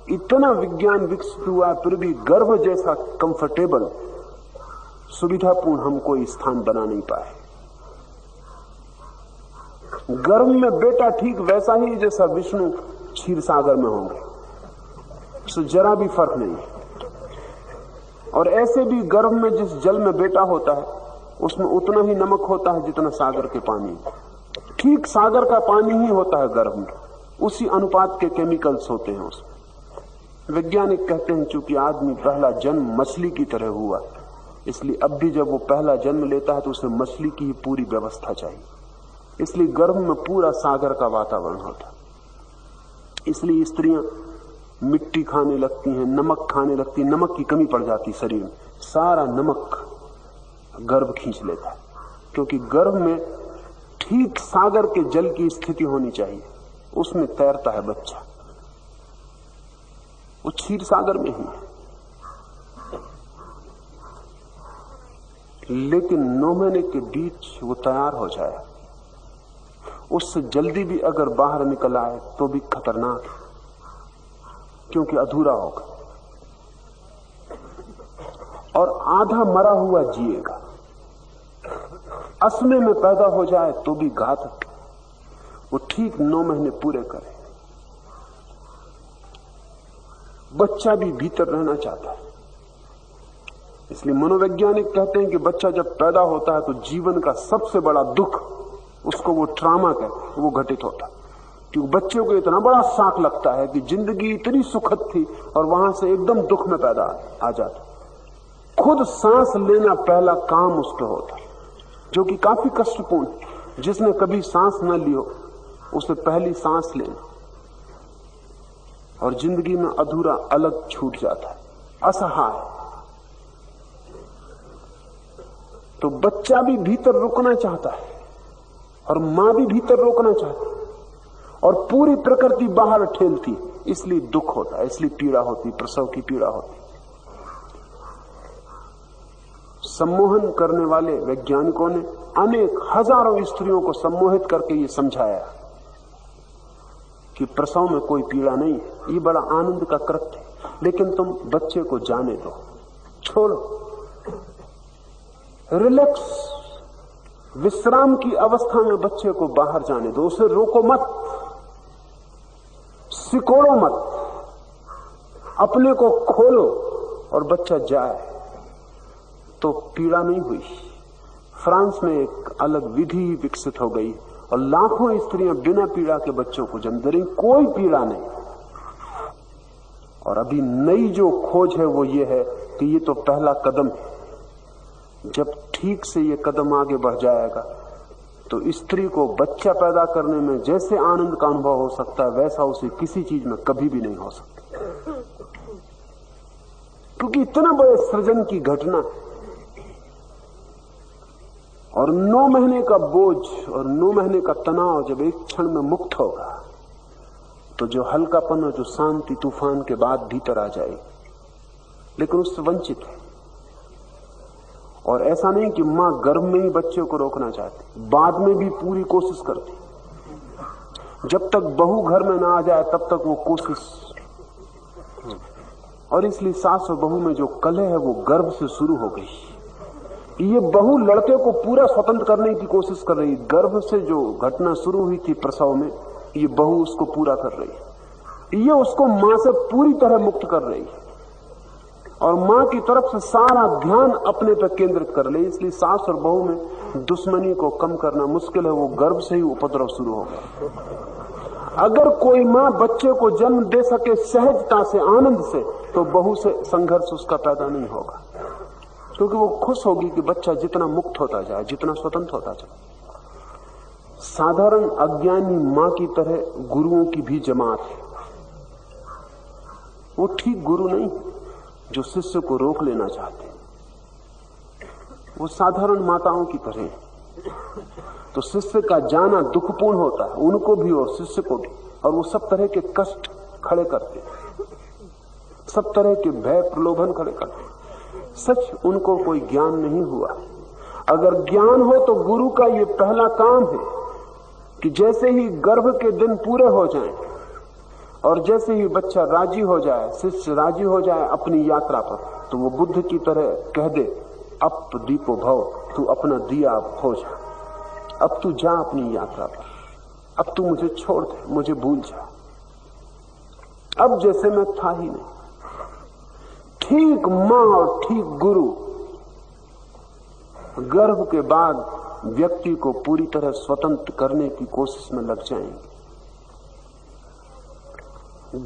इतना विज्ञान विकसित हुआ, फिर भी गर्भ जैसा कंफर्टेबल, सुविधापूर्ण हम कोई स्थान बना नहीं पाए। गर्भ में बेटा ठीक वैसा ही जैसा विष्णु क्षीर सागर में होंगे, तो जरा भी फर्क नहीं है। और ऐसे भी गर्भ में जिस जल में बेटा होता है उसमें उतना ही नमक होता है जितना सागर के पानी। ठीक सागर का पानी ही होता है गर्भ में, उसी अनुपात के केमिकल्स होते हैं उसमें। वैज्ञानिक कहते हैं चूंकि आदमी पहला जन्म मछली की तरह हुआ, इसलिए अब भी जब वो पहला जन्म लेता है तो उसे मछली की ही पूरी व्यवस्था चाहिए। इसलिए गर्भ में पूरा सागर का वातावरण होता है। इसलिए स्त्रियां मिट्टी खाने लगती हैं, नमक खाने लगती, नमक की कमी पड़ जाती शरीर में, सारा नमक गर्भ खींच लेता है। क्योंकि गर्भ में ठीक सागर के जल की स्थिति होनी चाहिए, उसमें तैरता है बच्चा, वो क्षीर सागर में ही है। लेकिन 9 महीने के बीच वो तैयार हो जाए, उससे जल्दी भी अगर बाहर निकल आए तो भी खतरनाक है, क्योंकि अधूरा होगा और आधा मरा हुआ जिएगा। असमय में पैदा हो जाए तो भी घातक। वो ठीक 9 महीने पूरे करे। बच्चा भी भीतर रहना चाहता है, इसलिए मनोवैज्ञानिक कहते हैं कि बच्चा जब पैदा होता है तो जीवन का सबसे बड़ा दुख, उसको वो ट्रामा कहते हैं, वो घटित होता है। क्योंकि बच्चे को इतना बड़ा शॉक लगता है कि जिंदगी इतनी सुखद थी और वहां से एकदम दुख में पैदा आ जाता। खुद सांस लेना पहला काम उसका होता है, जो कि काफी कष्टपूर्ण। जिसने कभी सांस न ली हो उसे पहली सांस लेना, और जिंदगी में अधूरा अलग छूट जाता है, असहाय। तो बच्चा भी भीतर रुकना चाहता है और मां भी भीतर रोकना चाहती है, और पूरी प्रकृति बाहर ठेलती, इसलिए दुख होता है, इसलिए पीड़ा होती, प्रसव की पीड़ा होती। सम्मोहन करने वाले वैज्ञानिकों ने अनेक हजारों स्त्रियों को सम्मोहित करके ये समझाया कि प्रसव में कोई पीड़ा नहीं है, ये बड़ा आनंद का कृत्य है, लेकिन तुम बच्चे को जाने दो, छोड़ो, रिलैक्स, विश्राम की अवस्था में बच्चे को बाहर जाने दो, उसे रोको मत, सिकोड़ो मत, अपने को खोलो और बच्चा जाए तो पीड़ा नहीं हुई। फ्रांस में एक अलग विधि विकसित हो गई और लाखों स्त्रियां बिना पीड़ा के बच्चों को जन्म दे रही, कोई पीड़ा नहीं। और अभी नई जो खोज है वो ये है कि ये तो पहला कदम है। जब ठीक से ये कदम आगे बढ़ जाएगा तो स्त्री को बच्चा पैदा करने में जैसे आनंद का अनुभव हो सकता है, वैसा उसे किसी चीज में कभी भी नहीं हो सकता, क्योंकि इतना बड़े सृजन की घटना। और 9 महीने का बोझ और 9 महीने का तनाव जब एक क्षण में मुक्त होगा तो जो हल्कापन और जो शांति तूफान के बाद भीतर आ जाएगी, लेकिन उससे वंचित है। और ऐसा नहीं कि मां गर्भ में ही बच्चे को रोकना चाहती, बाद में भी पूरी कोशिश करती। जब तक बहू घर में ना आ जाए तब तक वो कोशिश। और इसलिए सास और बहू में जो कलह है वो गर्भ से शुरू हो गई। ये बहू लड़के को पूरा स्वतंत्र करने की कोशिश कर रही, गर्भ से जो घटना शुरू हुई थी प्रसव में, ये बहू उसको पूरा कर रही, ये उसको मां से पूरी तरह मुक्त कर रही है और मां की तरफ से सारा ध्यान अपने पर केंद्रित कर ले। इसलिए सास और बहू में दुश्मनी को कम करना मुश्किल है, वो गर्भ से ही उपद्रव शुरू होगा। अगर कोई मां बच्चे को जन्म दे सके सहजता से, आनंद से, तो बहू से संघर्ष उसका पैदा नहीं होगा, क्योंकि वो खुश होगी कि बच्चा जितना मुक्त होता जाए, जितना स्वतंत्र होता जाए। साधारण अज्ञानी मां की तरह गुरुओं की भी जमात है, वो ठीक गुरु नहीं जो शिष्य को रोक लेना चाहते, वो साधारण माताओं की तरह है। तो शिष्य का जाना दुखपूर्ण होता है, उनको भी और शिष्य को भी, और वो सब तरह के कष्ट खड़े करते, सब तरह के भय प्रलोभन खड़े करते। सच उनको कोई ज्ञान नहीं हुआ। अगर ज्ञान हो तो गुरु का ये पहला काम है कि जैसे ही गर्भ के दिन पूरे हो जाएं और जैसे ही बच्चा राजी हो जाए, शिष्य राजी हो जाए अपनी यात्रा पर, तो वो बुद्ध की तरह कह दे, अब दीपो भव, तू अपना दिया अब हो जा, अब तू जा अपनी यात्रा पर। अब तू मुझे छोड़ दे, मुझे भूल जा, अब जैसे मैं था ही नहीं। ठीक मां और ठीक गुरु गर्भ के बाद व्यक्ति को पूरी तरह स्वतंत्र करने की कोशिश में लग जाएंगे।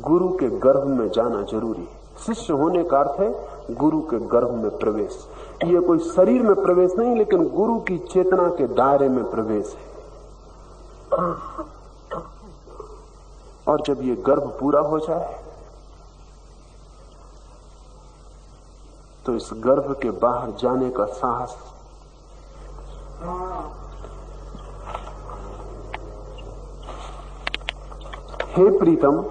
गुरु के गर्भ में जाना जरूरी है। शिष्य होने का अर्थ है गुरु के गर्भ में प्रवेश। ये कोई शरीर में प्रवेश नहीं, लेकिन गुरु की चेतना के दायरे में प्रवेश है। और जब ये गर्भ पूरा हो जाए तो इस गर्भ के बाहर जाने का साहस हे प्रीतम,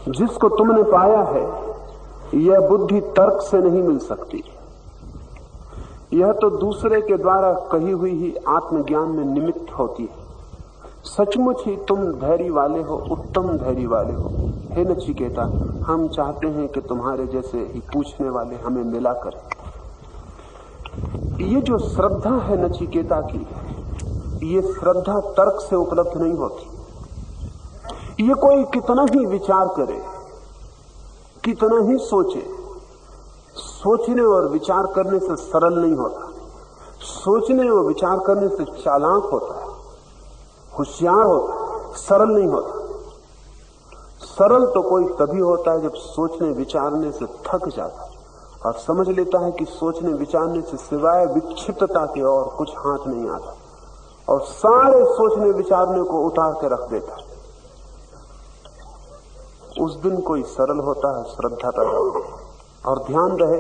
जिसको तुमने पाया है यह बुद्धि तर्क से नहीं मिल सकती। यह तो दूसरे के द्वारा कही हुई ही आत्मज्ञान में निमित्त होती है। सचमुच ही तुम धैर्य वाले हो, उत्तम धैर्य वाले हो। हे नचिकेता, हम चाहते हैं कि तुम्हारे जैसे ही पूछने वाले हमें मिला करें। ये जो श्रद्धा है नचिकेता की, ये श्रद्धा तर्क से उपलब्ध नहीं होती। ये कोई कितना ही विचार करे, कितना ही सोचे, सोचने और विचार करने से सरल नहीं होता। सोचने और विचार करने से चालाक होता है, होशियार होता है, सरल नहीं होता। सरल तो कोई तभी होता है जब सोचने विचारने से थक जाता है और समझ लेता है कि सोचने विचारने से सिवाय विक्षिप्तता के और कुछ हाथ नहीं आता, और सारे सोचने विचारने को उतार के रख देता है। उस दिन कोई सरल होता है, श्रद्धा पैदा होती है। और ध्यान रहे,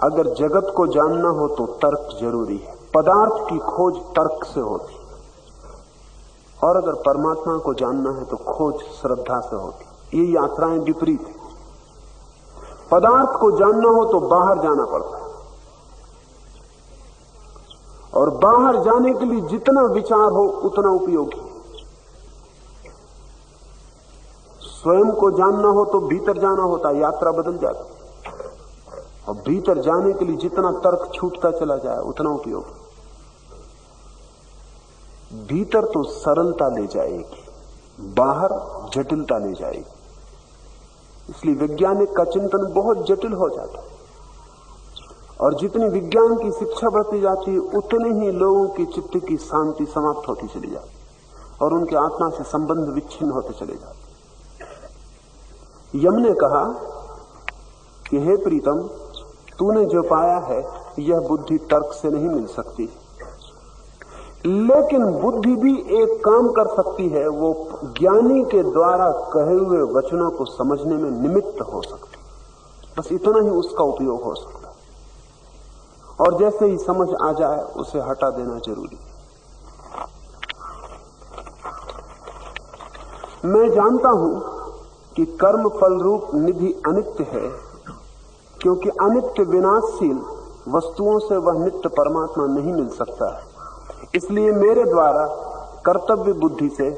अगर जगत को जानना हो तो तर्क जरूरी है। पदार्थ की खोज तर्क से होती, और अगर परमात्मा को जानना है तो खोज श्रद्धा से होती। ये यात्राएं विपरीत है। पदार्थ को जानना हो तो बाहर जाना पड़ता है, और बाहर जाने के लिए जितना विचार हो उतना उपयोगी। स्वयं को जानना हो तो भीतर जाना होता, यात्रा बदल जाती। और भीतर जाने के लिए जितना तर्क छूटता चला जाए उतना उपयोगी। भीतर तो सरलता ले जाएगी, बाहर जटिलता ले जाएगी। इसलिए वैज्ञानिक का चिंतन बहुत जटिल हो जाता है, और जितनी विज्ञान की शिक्षा बढ़ती जाती है उतने ही लोगों की चित्त की शांति समाप्त होती चली जाती, और उनके आत्मा से संबंध विच्छिन्न होते चले जाते। यम ने कहा कि हे प्रीतम, तूने जो पाया है यह बुद्धि तर्क से नहीं मिल सकती, लेकिन बुद्धि भी एक काम कर सकती है। वो ज्ञानी के द्वारा कहे हुए वचनों को समझने में निमित्त हो सकती, बस इतना ही उसका उपयोग हो सकता है। और जैसे ही समझ आ जाए उसे हटा देना जरूरी है। मैं जानता हूं कि कर्म फल रूप निधि अनित्य है, क्योंकि अनित्य विनाशशील वस्तुओं से वह नित्य परमात्मा नहीं मिल सकता है। इसलिए मेरे द्वारा कर्तव्य बुद्धि से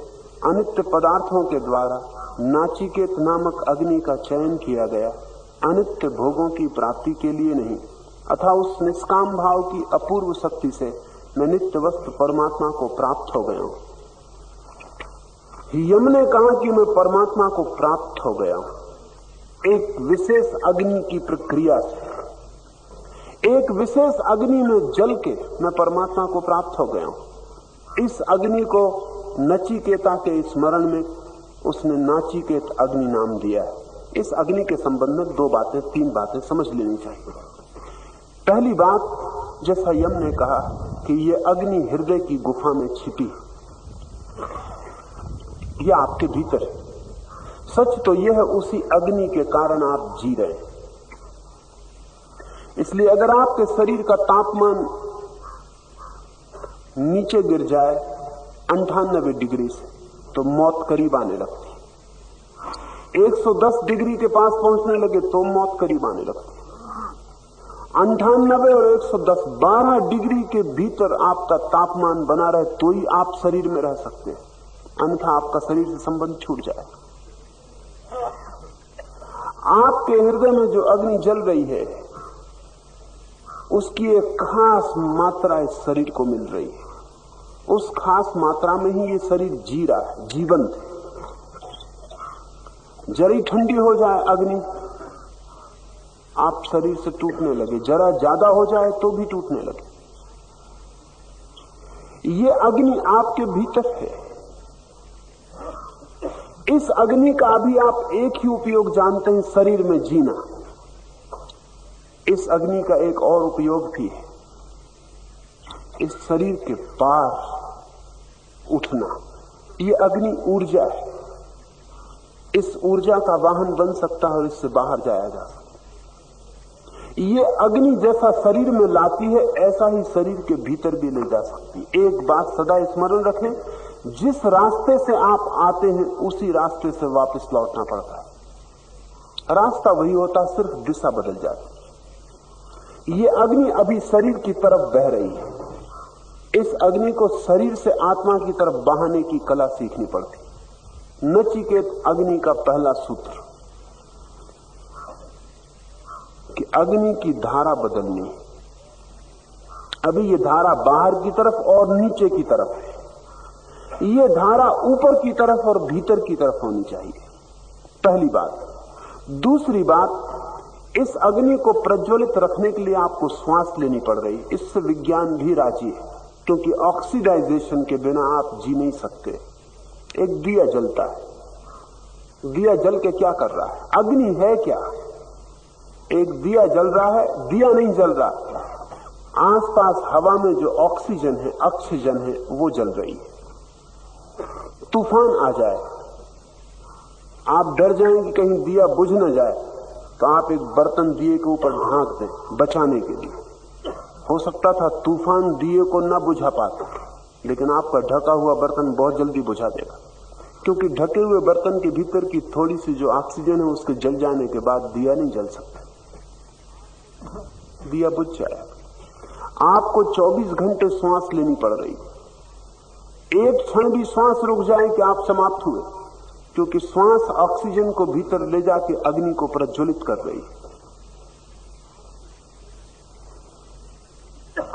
अनित्य पदार्थों के द्वारा नाचिकेत नामक अग्नि का चयन किया गया, अनित्य भोगों की प्राप्ति के लिए नहीं, अथवा उस निष्काम भाव की अपूर्व शक्ति से मैं नित्य वस्तु परमात्मा को प्राप्त हो गया हूं। यम ने कहा कि मैं परमात्मा को प्राप्त हो गया हूं एक विशेष अग्नि की प्रक्रिया से। एक विशेष अग्नि में जल के मैं परमात्मा को प्राप्त हो गया हूं। इस अग्नि को नचिकेता के स्मरण में उसने नाचिकेत अग्नि नाम दिया है। इस अग्नि के संबंध में तीन बातें समझ लेनी चाहिए। पहली बात, जैसा यम ने कहा कि यह अग्नि हृदय की गुफा में छिपी, यह आपके भीतर है। सच तो यह है, उसी अग्नि के कारण आप जी रहे हैं। इसलिए अगर आपके शरीर का तापमान नीचे गिर जाए 98 डिग्री से तो मौत करीब आने लगती है। 110 डिग्री के पास पहुंचने लगे तो मौत करीब आने लगती है। 98 और 110 12 डिग्री के भीतर आपका तापमान बना रहे तो ही आप शरीर में रह सकते हैं, अन्यथा आपका शरीर से संबंध छूट जाए। आपके हृदय में जो अग्नि जल रही है उसकी एक खास मात्रा इस शरीर को मिल रही है। उस खास मात्रा में ही ये शरीर जी रहा है, जीवंत है। जरा ठंडी हो जाए अग्नि, आप शरीर से टूटने लगे, जरा ज्यादा हो जाए तो भी टूटने लगे। ये अग्नि आपके भीतर है। इस अग्नि का अभी आप एक ही उपयोग जानते हैं, शरीर में जीना। इस अग्नि का एक और उपयोग भी है, इस शरीर के पार उठना। ये अग्नि ऊर्जा है, इस ऊर्जा का वाहन बन सकता है और इससे बाहर जाया जा सकता है। ये अग्नि जैसा शरीर में लाती है, ऐसा ही शरीर के भीतर भी ले जा सकती है। एक बात सदा स्मरण रखें, जिस रास्ते से आप आते हैं उसी रास्ते से वापस लौटना पड़ता है। रास्ता वही होता, सिर्फ दिशा बदल जाती। ये अग्नि अभी शरीर की तरफ बह रही है। इस अग्नि को शरीर से आत्मा की तरफ बहाने की कला सीखनी पड़ती। नचिकेत अग्नि का पहला सूत्र कि अग्नि की धारा बदलनी। अभी ये धारा बाहर की तरफ और नीचे की तरफ है। ये धारा ऊपर की तरफ और भीतर की तरफ होनी चाहिए, पहली बात। दूसरी बात, इस अग्नि को प्रज्वलित रखने के लिए आपको श्वास लेनी पड़ रही। इससे विज्ञान भी राजी है, क्योंकि ऑक्सीडाइजेशन के बिना आप जी नहीं सकते। एक दिया जलता है, दिया जल के क्या कर रहा है? अग्नि है क्या? एक दिया जल रहा है, दिया नहीं जल रहा। आसपास हवा में जो ऑक्सीजन है, ऑक्सीजन है, वो जल रही है। तूफान आ जाए, आप डर जाएंगे कहीं दिया बुझ न जाए, तो आप एक बर्तन दिए के ऊपर ढांक दें बचाने के लिए। हो सकता था तूफान दिए को न बुझा पाता, लेकिन आपका ढका हुआ बर्तन बहुत जल्दी बुझा देगा, क्योंकि ढके हुए बर्तन के भीतर की थोड़ी सी जो ऑक्सीजन है उसके जल जाने के बाद दिया नहीं जल सकता, दिया बुझ जाए। आपको 24 घंटे श्वास लेनी पड़ रही। एक क्षण भी श्वास रुक जाए कि आप समाप्त हुए, क्योंकि श्वास ऑक्सीजन को भीतर ले जाके अग्नि को प्रज्वलित कर रही है।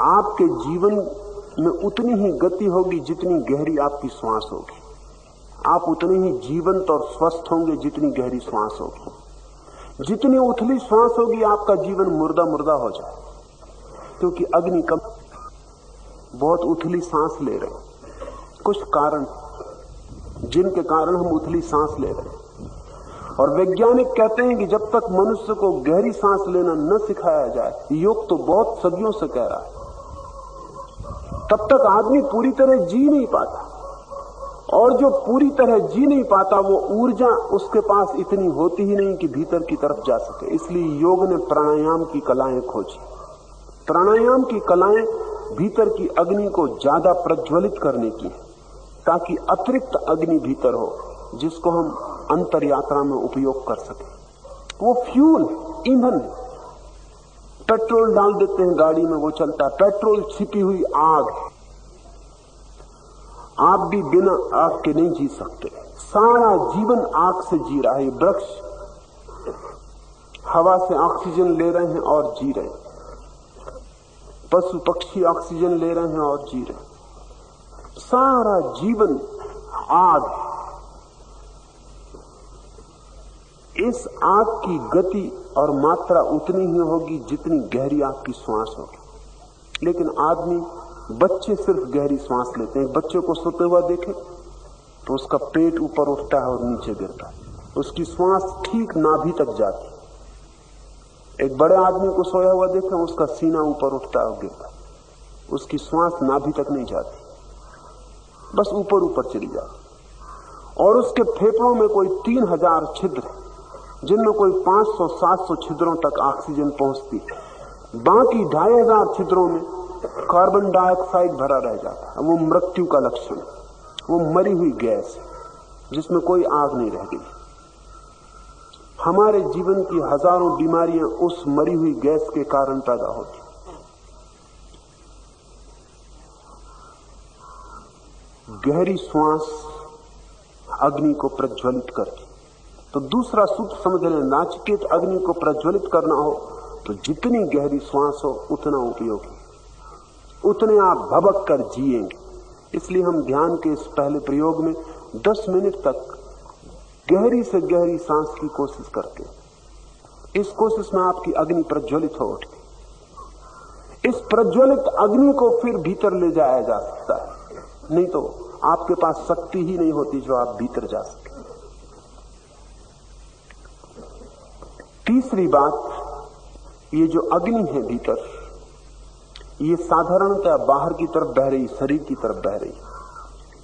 आपके जीवन में उतनी ही गति होगी जितनी गहरी आपकी श्वास होगी। आप उतने ही जीवंत और स्वस्थ होंगे जितनी गहरी श्वास होगी। जितनी उथली श्वास होगी आपका जीवन मुर्दा मुर्दा हो जाए, क्योंकि अग्नि कम। बहुत उथली सांस ले रहे हैं, कुछ कारण जिनके कारण हम उथली सांस ले रहे हैं। और वैज्ञानिक कहते हैं कि जब तक मनुष्य को गहरी सांस लेना न सिखाया जाए, योग तो बहुत सदियों से कह रहा है, तब तक आदमी पूरी तरह जी नहीं पाता। और जो पूरी तरह जी नहीं पाता, वो ऊर्जा उसके पास इतनी होती ही नहीं कि भीतर की तरफ जा सके। इसलिए योग ने प्राणायाम की कलाएं खोजी। प्राणायाम की कलाएं भीतर की अग्नि को ज्यादा प्रज्वलित करने की, ताकि अतिरिक्त अग्नि भीतर हो जिसको हम अंतर यात्रा में उपयोग कर सके। वो फ्यूल, ईंधन, पेट्रोल डाल देते हैं गाड़ी में, वो चलता है। पेट्रोल छिपी हुई आग है। आप भी बिना आग के नहीं जी सकते। सारा जीवन आग से जी रहा है। वृक्ष हवा से ऑक्सीजन ले रहे हैं और जी रहे हैं। पशु पक्षी ऑक्सीजन ले रहे हैं और जी रहे हैं। सारा जीवन आग। इस आग की गति और मात्रा उतनी ही होगी जितनी गहरी आग की श्वास होगी। लेकिन आदमी, बच्चे सिर्फ गहरी सांस लेते हैं। बच्चे को सोते हुआ देखे तो उसका पेट ऊपर उठता है और नीचे गिरता है, उसकी श्वास ठीक नाभि तक जाती। एक बड़े आदमी को सोया हुआ देखे, उसका सीना ऊपर उठता है और गिरता है, उसकी श्वास नाभि तक नहीं जाती, बस ऊपर ऊपर चली जाती। और उसके फेफड़ों में कोई 3000 छिद्र, जिनमें कोई 500-700 छिद्रों तक ऑक्सीजन पहुंचती। बाकी 2500 छिद्रों में कार्बन डाइऑक्साइड भरा रह जाता है। वो मृत्यु का लक्षण, वो मरी हुई गैस है जिसमें कोई आग नहीं रह गई। हमारे जीवन की हजारों बीमारियां उस मरी हुई गैस के कारण पैदा होती। गहरी श्वास अग्नि को प्रज्वलित करती। तो दूसरा सूत्र समझ लें, नाचिकेत अग्नि को प्रज्वलित करना हो तो जितनी गहरी श्वास हो उतना उपयोगी, उतने आप भबक कर जिएंगे। इसलिए हम ध्यान के इस पहले प्रयोग में 10 मिनट तक गहरी से गहरी सांस की कोशिश करते हैं। इस कोशिश में आपकी अग्नि प्रज्वलित हो उठती। इस प्रज्वलित अग्नि को फिर भीतर ले जाया जा सकता है, नहीं तो आपके पास शक्ति ही नहीं होती जो आप भीतर जा सके। तीसरी बात, ये जो अग्नि है भीतर, ये साधारणतः बाहर की तरफ बह रही, शरीर की तरफ बह रही,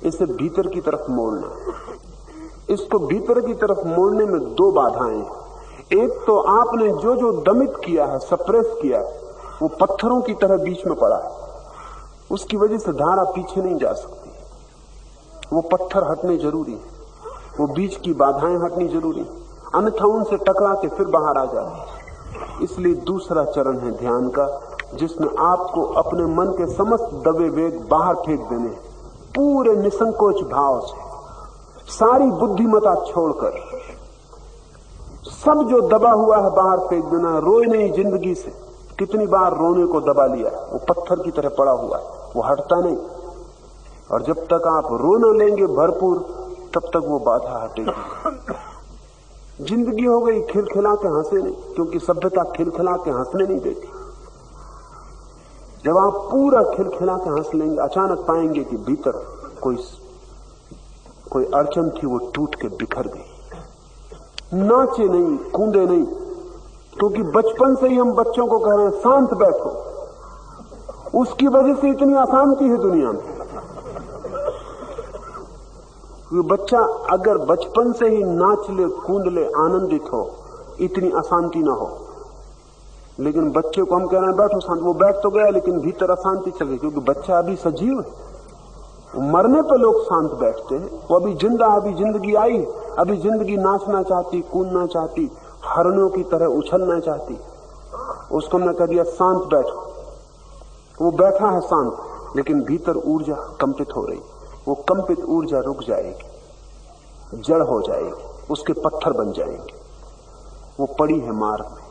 इसे भीतर की तरफ मोड़ना। इसको भीतर की तरफ मोड़ने में 2 बाधाएं हैं। एक तो आपने जो जो दमित किया है, सप्रेस किया है, वो पत्थरों की तरह बीच में पड़ा है, उसकी वजह से धारा पीछे नहीं जा सकती। वो पत्थर हटने जरूरी है, वो बीच की बाधाएं हटनी जरूरी है, अन्यथा उनसे टकरा के फिर बाहर आ जाए। इसलिए दूसरा चरण है ध्यान का, जिसमें आपको अपने मन के समस्त दबे वेग बाहर फेंक देने, पूरे निसंकोच भाव से, सारी बुद्धिमता छोड़कर सब जो दबा हुआ है बाहर फेंक देना। रोए नहीं जिंदगी से, कितनी बार रोने को दबा लिया, वो पत्थर की तरह पड़ा हुआ है, वो हटता नहीं। और जब तक आप रो न लेंगे भरपूर, तब तक वो बाधा हटेगी। जिंदगी हो गई खिलखिला के हंसे नहीं, क्योंकि सभ्यता खिलखिला के हंसने नहीं देती। जब आप पूरा खिलखिला के हंस लेंगे, अचानक पाएंगे कि भीतर कोई अड़चन थी, वो टूट के बिखर गई। नाचे नहीं, कूदे नहीं, क्योंकि बचपन से ही हम बच्चों को कह रहे हैं शांत बैठो, उसकी वजह से इतनी अशांति है दुनिया में। बच्चा अगर बचपन से ही नाच ले, कूद ले, आनंदित हो, इतनी अशांति ना हो। लेकिन बच्चे को हम कह रहे हैं बैठो शांत, वो बैठ तो गया लेकिन भीतर अशांति चल गई, क्योंकि बच्चा अभी सजीव है। मरने पे लोग शांत बैठते हैं, वो अभी जिंदा, अभी जिंदगी आई, अभी जिंदगी नाचना चाहती, कूदना चाहती, हरणों की तरह उछलना चाहती। उसको हमने कह दिया शांत बैठो, वो बैठा है शांत, लेकिन भीतर ऊर्जा कंपित हो रही। वो कंपित ऊर्जा रुक जाएगी, जड़ हो जाएगी, उसके पत्थर बन जाएंगे। वो पड़ी है मार्ग में।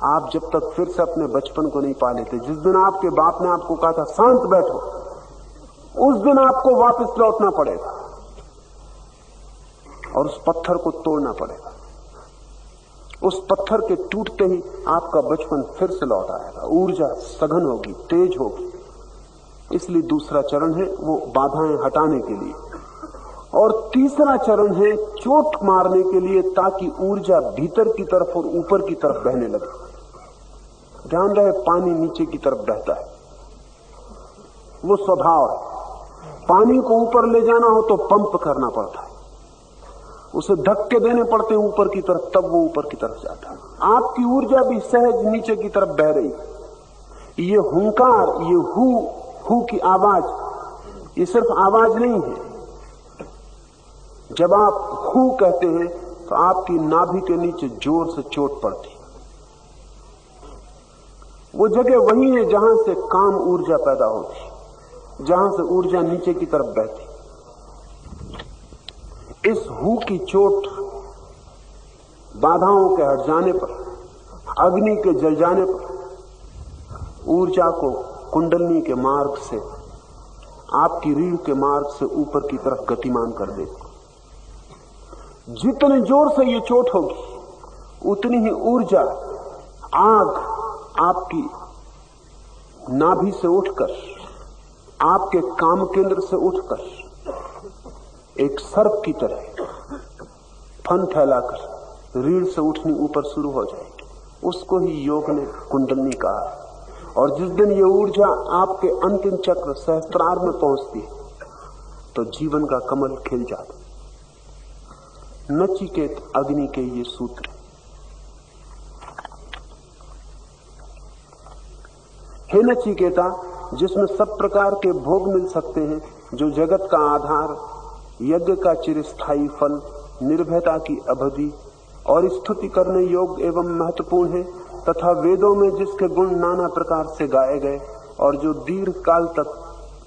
आप जब तक फिर से अपने बचपन को नहीं पा लेते, जिस दिन आपके बाप ने आपको कहा था शांत बैठो, उस दिन आपको वापस लौटना पड़ेगा और उस पत्थर को तोड़ना पड़ेगा। उस पत्थर के टूटते ही आपका बचपन फिर से लौट आएगा, ऊर्जा सघन होगी, तेज होगी। इसलिए दूसरा चरण है वो बाधाएं हटाने के लिए, और तीसरा चरण है चोट मारने के लिए, ताकि ऊर्जा भीतर की तरफ और ऊपर की तरफ बहने लगे। ध्यान रहे, पानी नीचे की तरफ बहता है, वो स्वभाव है। पानी को ऊपर ले जाना हो तो पंप करना पड़ता है, उसे धक्के देने पड़ते हैं ऊपर की तरफ, तब वो ऊपर की तरफ जाता है। आपकी ऊर्जा भी सहज नीचे की तरफ बह रही। ये हुंकार, ये हु की आवाज, ये सिर्फ आवाज नहीं है। जब आप हु कहते हैं तो आपकी नाभि के नीचे जोर से चोट पड़ती। वो जगह वही है जहां से काम ऊर्जा पैदा होती, जहां से ऊर्जा नीचे की तरफ बहती। इस हु की चोट बाधाओं के हट जाने पर, अग्नि के जल जाने पर, ऊर्जा को कुंडलनी के मार्ग से, आपकी रीढ़ के मार्ग से ऊपर की तरफ गतिमान कर देती। जितने जोर से ये चोट होगी, उतनी ही ऊर्जा, आग आपकी नाभि से उठकर, आपके काम केंद्र से उठकर एक सर्प की तरह फन फैलाकर रीढ़ से उठनी ऊपर शुरू हो जाएगी। उसको ही योग ने कुंडलनी कहा। और जिस दिन ये ऊर्जा आपके अंतिम चक्र सहस्त्रार में पहुंचती है, तो जीवन का कमल खिल जाता। नचिकेत अग्नि के ये सूत्र, हे नचिकेता, जिसमें सब प्रकार के भोग मिल सकते हैं, जो जगत का आधार, यज्ञ का चिरस्थायी फल, निर्भयता की अवधि और स्तुति करने योग्य एवं महत्वपूर्ण है, तथा वेदों में जिसके गुण नाना प्रकार से गाए गए और जो दीर्घ काल तक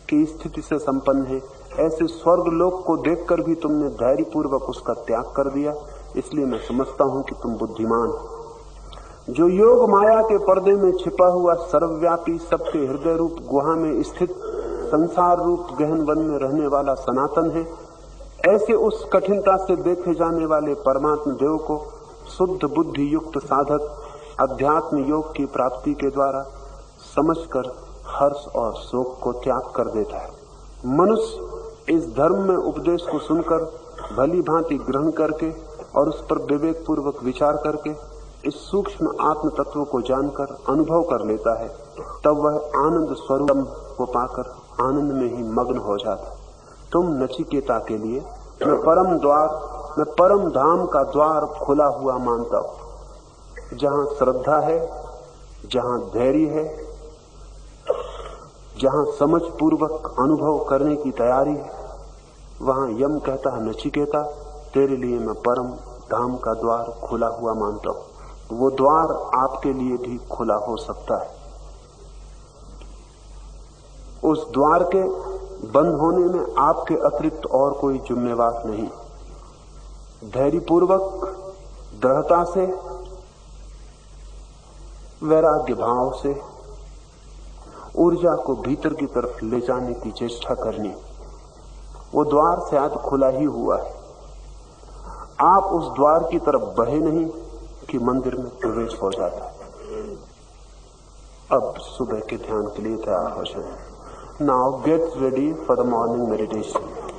की स्थिति से संपन्न है, ऐसे स्वर्ग लोक को देखकर भी तुमने धैर्य पूर्वक उसका त्याग कर दिया। इसलिए मैं समझता हूं कि तुम बुद्धिमान हो। जो योग माया के पर्दे में छिपा हुआ सर्वव्यापी, सबके हृदय रूप गुहा में स्थित संसार रूप गहन वन में रहने वाला सनातन है, ऐसे उस कठिनता से देखे जाने वाले परमात्म देव को शुद्ध बुद्धि युक्त साधक अध्यात्म योग की प्राप्ति के द्वारा समझकर हर्ष और शोक को त्याग कर देता है। मनुष्य इस धर्म में उपदेश को सुनकर भली भांति ग्रहण करके और उस पर विवेक पूर्वक विचार करके इस सूक्ष्म आत्म तत्व को जानकर अनुभव कर लेता है, तब वह आनंद स्वरूप को पाकर आनंद में ही मग्न हो जाता है। तुम नचिकेता के लिए मैं परम धाम का द्वार खुला हुआ मानता हूं। जहां श्रद्धा है, जहां धैर्य है, जहां समझ पूर्वक अनुभव करने की तैयारी है, वहां यम कहता है नचिकेता तेरे लिए मैं परम धाम का द्वार खुला हुआ मानता हूं। वो द्वार आपके लिए भी खुला हो सकता है। उस द्वार के बंद होने में आपके अतिरिक्त और कोई जिम्मेवार नहीं। धैर्यपूर्वक, दृढ़ता से, वैराग्य भाव से ऊर्जा को भीतर की तरफ ले जाने की चेष्टा करनी। वो द्वार शायद खुला ही हुआ है, आप उस द्वार की तरफ बढ़े नहीं कि मंदिर में प्रवेश हो जाता है। अब सुबह के ध्यान के लिए तैयार हो जाए। Now get ready for the morning meditation.